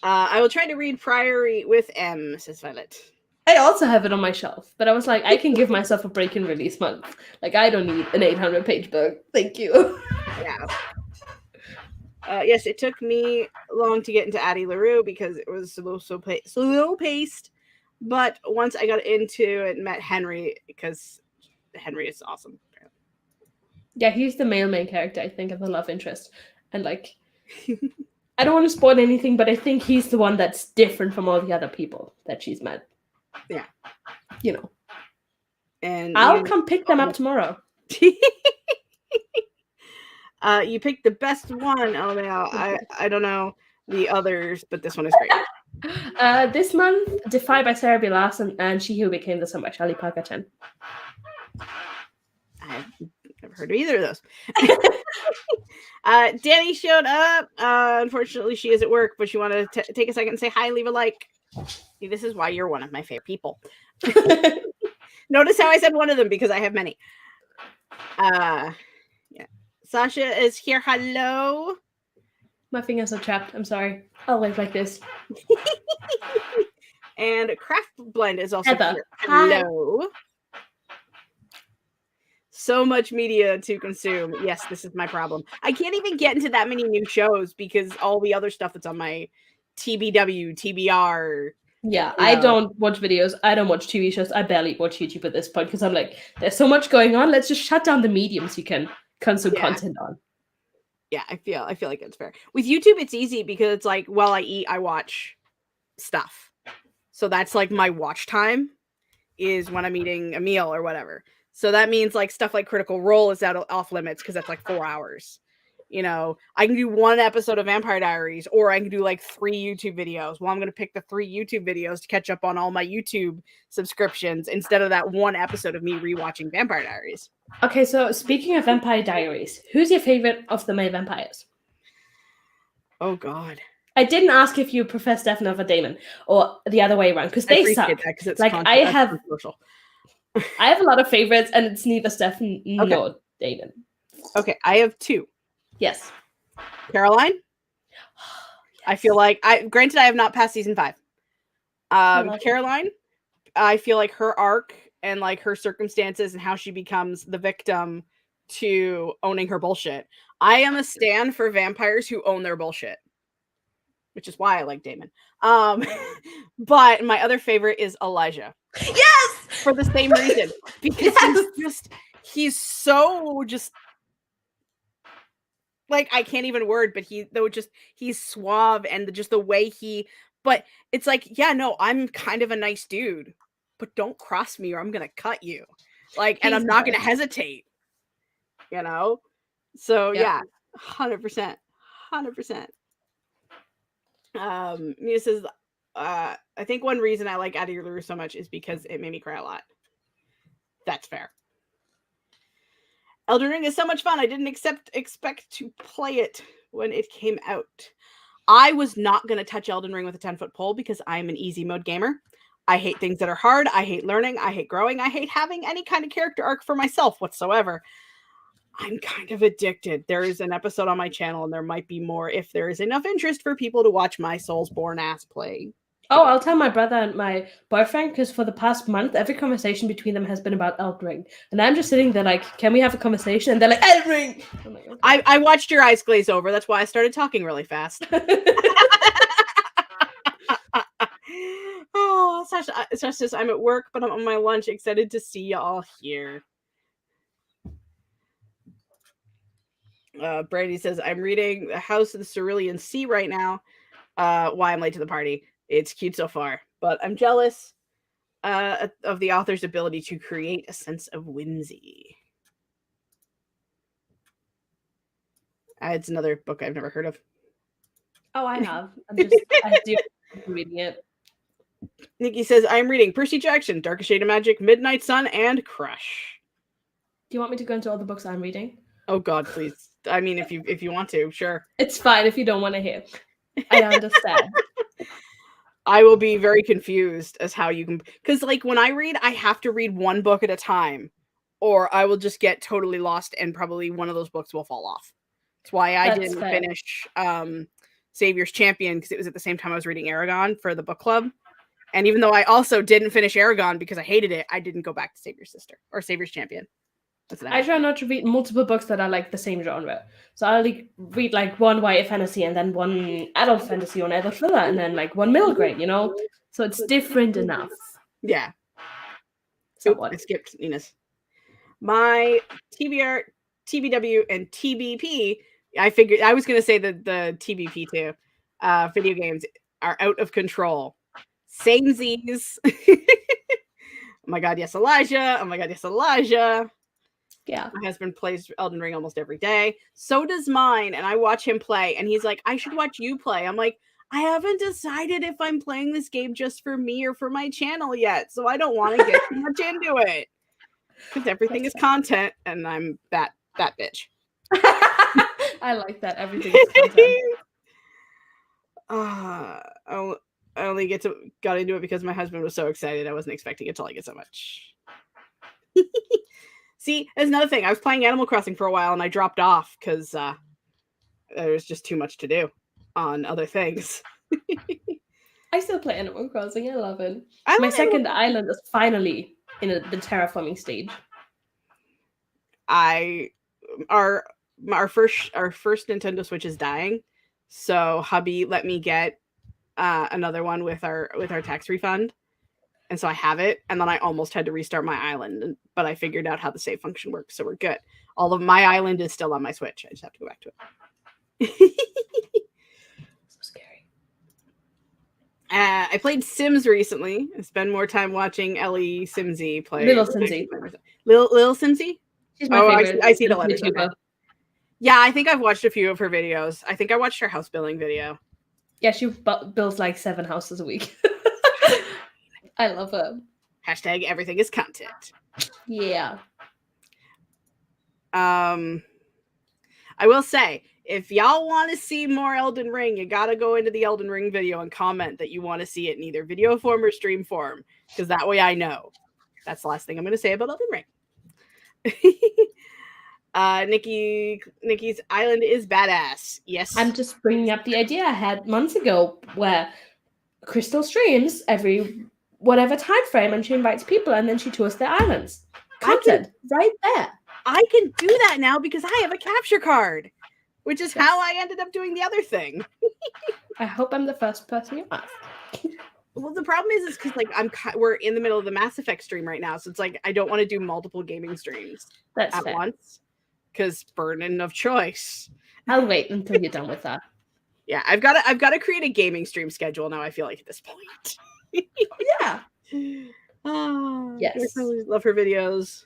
S1: I will try to read Priory with M, says Violet.
S2: I also have it on my shelf, but I was like, I can give myself a break and release month. Like, I don't need an 800-page book. Thank you.
S1: Yeah. Yes, it took me long to get into Addie LaRue because it was slow paced. But once I got into it, met Henry, because Henry is awesome.
S2: Yeah, he's the male main character, I think, of the love interest. And like, I don't want to spoil anything, but I think he's the one that's different from all the other people that she's met.
S1: Yeah.
S2: And I'll come pick them up tomorrow.
S1: You picked the best one. Oh, no, I don't know the others, but this one is great.
S2: This month, Defy by Sarah B. Larson and She Who Became the Sun by Charlie Parker Chan.
S1: I've never heard of either of those. Danny showed up. Unfortunately, she is at work, but she wanted to take a second and say hi, leave a like. See, this is why you're one of my favorite people. Notice how I said one of them because I have many. Yeah. Sasha is here. Hello.
S2: My fingers are trapped. I'm sorry. I'll wave like this.
S1: And Craft Blend is also
S2: Heather.
S1: here. Hello. Hi. So much media to consume. Yes, this is my problem. I can't even get into that many new shows because all the other stuff that's on my TBW, TBR,
S2: Yeah,
S1: You
S2: I
S1: know?
S2: don't watch videos. I don't watch TV shows. I barely watch YouTube at this point because I'm like, there's so much going on. Let's just shut down the mediums you can consume
S1: Yeah.
S2: content on.
S1: Yeah, I feel like it's fair. With YouTube, it's easy because it's like while I eat, I watch stuff. So that's like my watch time is when I'm eating a meal or whatever. So that means like stuff like Critical Role is off limits because that's like 4 hours. You know, I can do 1 episode of Vampire Diaries, or I can do like 3 YouTube videos. Well, I'm going to pick the 3 YouTube videos to catch up on all my YouTube subscriptions instead of that 1 episode of me rewatching Vampire Diaries.
S2: Okay, so speaking of Vampire Diaries, who's your favorite of the male vampires?
S1: Oh God,
S2: I didn't ask if you prefer Stefan over Damon or the other way around because
S1: I
S2: they
S1: appreciate
S2: suck.
S1: that because it's
S2: Like
S1: I have
S2: a lot of favorites, and it's neither Stefan
S1: Okay.
S2: nor Damon.
S1: Okay, I have 2.
S2: Yes.
S1: Caroline. I feel like granted I have not passed season 5. Caroline, I feel like her arc and like her circumstances and how she becomes the victim to owning her bullshit. I am a stan for vampires who own their bullshit, which is why I like Damon. But my other favorite is Elijah.
S2: Yes!
S1: For the same reason. Because he's so just like, I can't even word, but he's suave and just the way but it's like, yeah, no, I'm kind of a nice dude, but don't cross me or I'm going to cut you. Like, and I'm not going to hesitate, you know? So yeah, 100%. 100%. Mia says, I think one reason I like Addie LaRue so much is because it made me cry a lot. That's fair. Elden Ring is so much fun. I didn't expect to play it when it came out. I was not going to touch Elden Ring with a 10-foot pole because I'm an easy mode gamer. I hate things that are hard. I hate learning. I hate growing. I hate having any kind of character arc for myself whatsoever. I'm kind of addicted. There is an episode on my channel, and there might be more if there is enough interest for people to watch my Soulsborne ass play.
S2: Oh, I'll tell my brother and my boyfriend because for the past month, every conversation between them has been about Elden Ring. And I'm just sitting there like, can we have a conversation? And they're like, Elden Ring! I'm like, okay.
S1: I watched your eyes glaze over. That's why I started talking really fast. Oh, Sasha, I'm at work, but I'm on my lunch. Excited to see y'all here. Brady says, I'm reading The House of the Cerulean Sea right now. Why I'm late to the party. It's cute so far, but I'm jealous of the author's ability to create a sense of whimsy. It's another book I've never heard of.
S2: Oh, I have. I do reading it.
S1: Nikki says, I'm reading Percy Jackson, Darkest Shade of Magic, Midnight Sun, and Crush.
S2: Do you want me to go into all the books I'm reading?
S1: Oh God, please. I mean, if you want to, sure.
S2: It's fine if you don't want to hear. I understand.
S1: I will be very confused as how you can, because like when I read, I have to read one book at a time, or I will just get totally lost and probably one of those books will fall off. That's why I didn't finish Savior's Champion, because it was at the same time I was reading Aragon for the book club. And even though I also didn't finish Aragon because I hated it, I didn't go back to Savior's Sister or Savior's Champion.
S2: I try not to read multiple books that are like the same genre. So I'll read like one YA fantasy and then one adult fantasy or an adult thriller and then like one middle grade, you know? So it's different enough.
S1: Yeah. Somewhat. I skipped Nina's. My TBR, TBW, and TBP, I figured I was going to say the TBP too. Video games are out of control. Samesies. Oh my God, yes, Elijah. Oh my God, yes, Elijah.
S2: Yeah.
S1: My husband plays Elden Ring almost every day. So does mine. And I watch him play. And he's like, I should watch you play. I'm like, I haven't decided if I'm playing this game just for me or for my channel yet. So I don't want to get too much into it. Because everything is content. And I'm that bitch.
S2: I like that. Everything is content.
S1: I only got into it because my husband was so excited. I wasn't expecting it to like it so much. See, there's another thing. I was playing Animal Crossing for a while and I dropped off because there was just too much to do on other things.
S2: I still play Animal Crossing. I love it. My second island is finally in the terraforming stage.
S1: Our first Nintendo Switch is dying, so hubby let me get another one with our tax refund, and so I have it. And then I almost had to restart my island, but I figured out how the save function works, so we're good. All of my island is still on my Switch. I just have to go back to it.
S2: So scary.
S1: I played Sims recently. I spend more time watching Ellie Simsy play.
S2: Little Simsy.
S1: Little Simsy?
S2: She's my favorite.
S1: I see the letters.
S2: YouTuber.
S1: Okay. Yeah, I think I've watched a few of her videos. I think I watched her house building video.
S2: Yeah, she builds like 7 houses a week. I love her.
S1: Hashtag everything is content.
S2: Yeah.
S1: I will say, if y'all want to see more Elden Ring, you gotta go into the Elden Ring video and comment that you want to see it in either video form or stream form, because that way I know. That's the last thing I'm going to say about Elden Ring. Nikki's island is badass. Yes.
S2: I'm just bringing up the idea I had months ago where Crystal streams every whatever time frame and she invites people and then she tours their islands. Content right there.
S1: I can do that now because I have a capture card, which is how I ended up doing the other thing.
S2: I hope I'm the first person you ask.
S1: Well, the problem is because like we're in the middle of the Mass Effect stream right now, so it's like I don't want to do multiple gaming streams
S2: That's
S1: at
S2: fair.
S1: once because burden of choice.
S2: I'll wait until you're done with that.
S1: Yeah, I've got to create a gaming stream schedule now. I feel like at this point.
S2: Yeah. Yes.
S1: I really love her videos.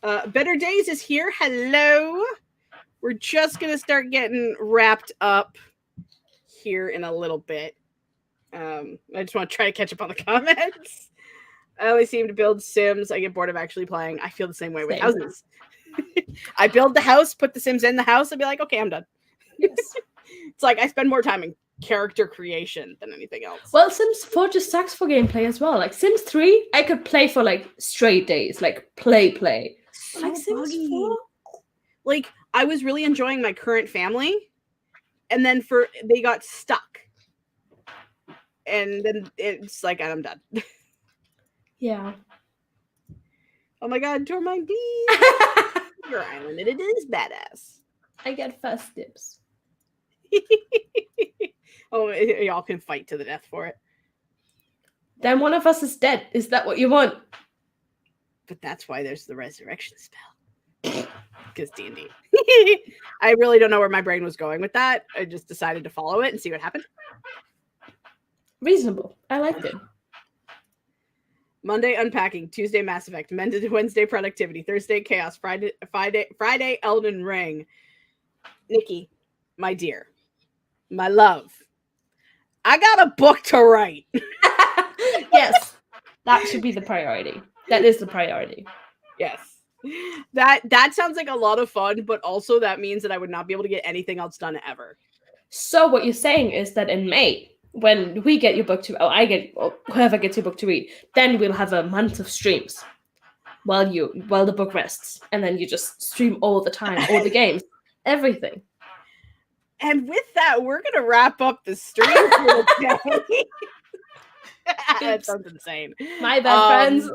S1: Better Days is here. Hello. We're just gonna start getting wrapped up here in a little bit. I just want to try to catch up on the comments. I only seem to build Sims. I get bored of actually playing. I feel the same way with houses. I build the house, put the Sims in the house, and be like, okay, I'm done.
S2: Yes.
S1: It's like I spend more time in character creation than anything else.
S2: Well, Sims 4 just sucks for gameplay as well. Like Sims 3, I could play for like straight days, like play.
S1: So
S2: like Sims
S1: buggy.
S2: 4?
S1: Like I was really enjoying my current family, and then they got stuck. And then it's like, I'm done.
S2: Yeah.
S1: Oh my god, Tormund, your island, and it is badass.
S2: I get first dibs.
S1: Oh, y'all can fight to the death for it.
S2: Then one of us is dead. Is that what you want?
S1: But that's why there's the resurrection spell. Because D&D. I really don't know where my brain was going with that. I just decided to follow it and see what happened.
S2: Reasonable. I liked it.
S1: Monday unpacking, Tuesday Mass Effect, Wednesday productivity, Thursday chaos, Friday Elden Ring. Nikki, my dear, my love, I got a book to write.
S2: Yes, that should be the priority. That is the priority.
S1: Yes. That sounds like a lot of fun, but also that means that I would not be able to get anything else done ever. So
S2: what you're saying is that in May, when we get your book to, whoever gets your book to read, then we'll have a month of streams while the book rests, and then you just stream all the time, all the games, everything.
S1: And with that, we're gonna wrap up the stream for today. That sounds insane.
S2: My bad, friends.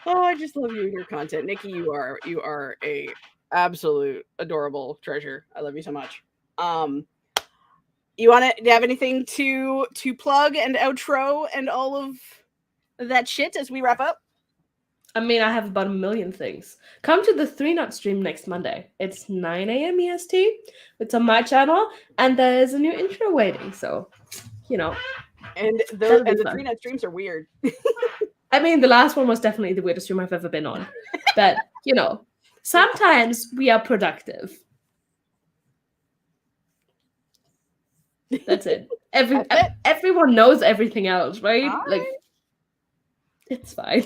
S1: Oh, I just love you and your content, Nikki. You are a absolute adorable treasure. I love you so much. Do you have anything to plug and outro and all of that shit as we wrap up?
S2: I mean, I have about a million things. Come to the 3-Nut stream next Monday. It's 9 a.m. EST. It's on my channel, and there's a new intro waiting. So,
S1: And the 3-Nut streams are weird.
S2: I mean, the last one was definitely the weirdest stream I've ever been on. But, sometimes we are productive. That's it. Everyone knows everything else, right? Like, it's fine.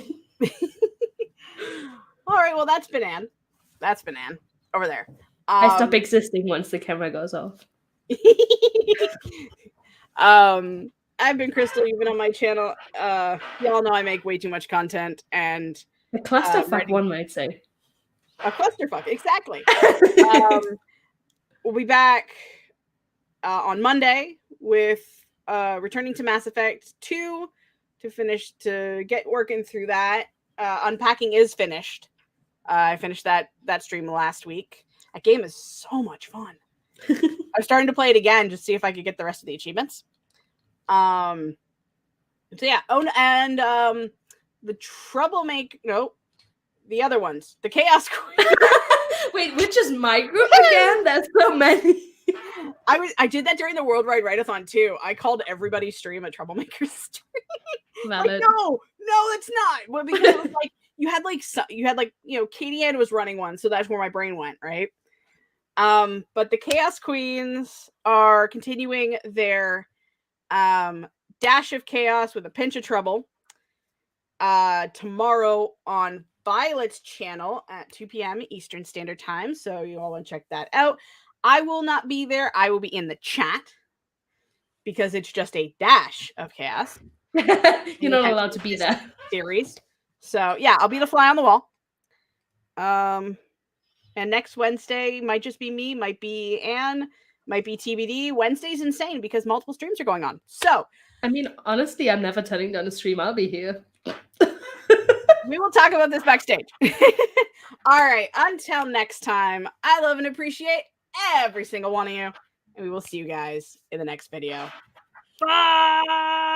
S1: All right, well, that's been Anne. That's been Anne over there.
S2: I stop existing once the camera goes off.
S1: I've been Crystal. You've been on my channel. Y'all know I make way too much content, and
S2: a clusterfuck, one might say.
S1: A clusterfuck, exactly. We'll be back on Monday with returning to Mass Effect 2 to get working through that. Unpacking is finished. I finished that stream last week. That game is so much fun. I'm starting to play it again just to see if I could get the rest of the achievements. So yeah. Oh, and the Troublemaker. No, the other ones. The Chaos Queen.
S2: Wait, which is my group again? There's so many.
S1: I did that during the World Wide Write-a-thon too. I called everybody's stream a Troublemakers stream. Like, no, it's not. Well, because it was like you had Katie Ann was running one, so that's where my brain went, right? But the Chaos Queens are continuing their dash of chaos with a pinch of trouble. Tomorrow on Violet's channel at 2 p.m. Eastern Standard Time, so you all want to check that out. I will not be there. I will be in the chat because it's just a dash of chaos.
S2: You're not allowed to be there.
S1: Series. So yeah, I'll be the fly on the wall. And next Wednesday might just be me, might be Anne, might be TBD. Wednesday's insane because multiple streams are going on. So
S2: I mean, honestly, I'm never turning down a stream. I'll be here.
S1: We will talk about this backstage. All right. Until next time, I love and appreciate every single one of you. And we will see you guys in the next video. Bye!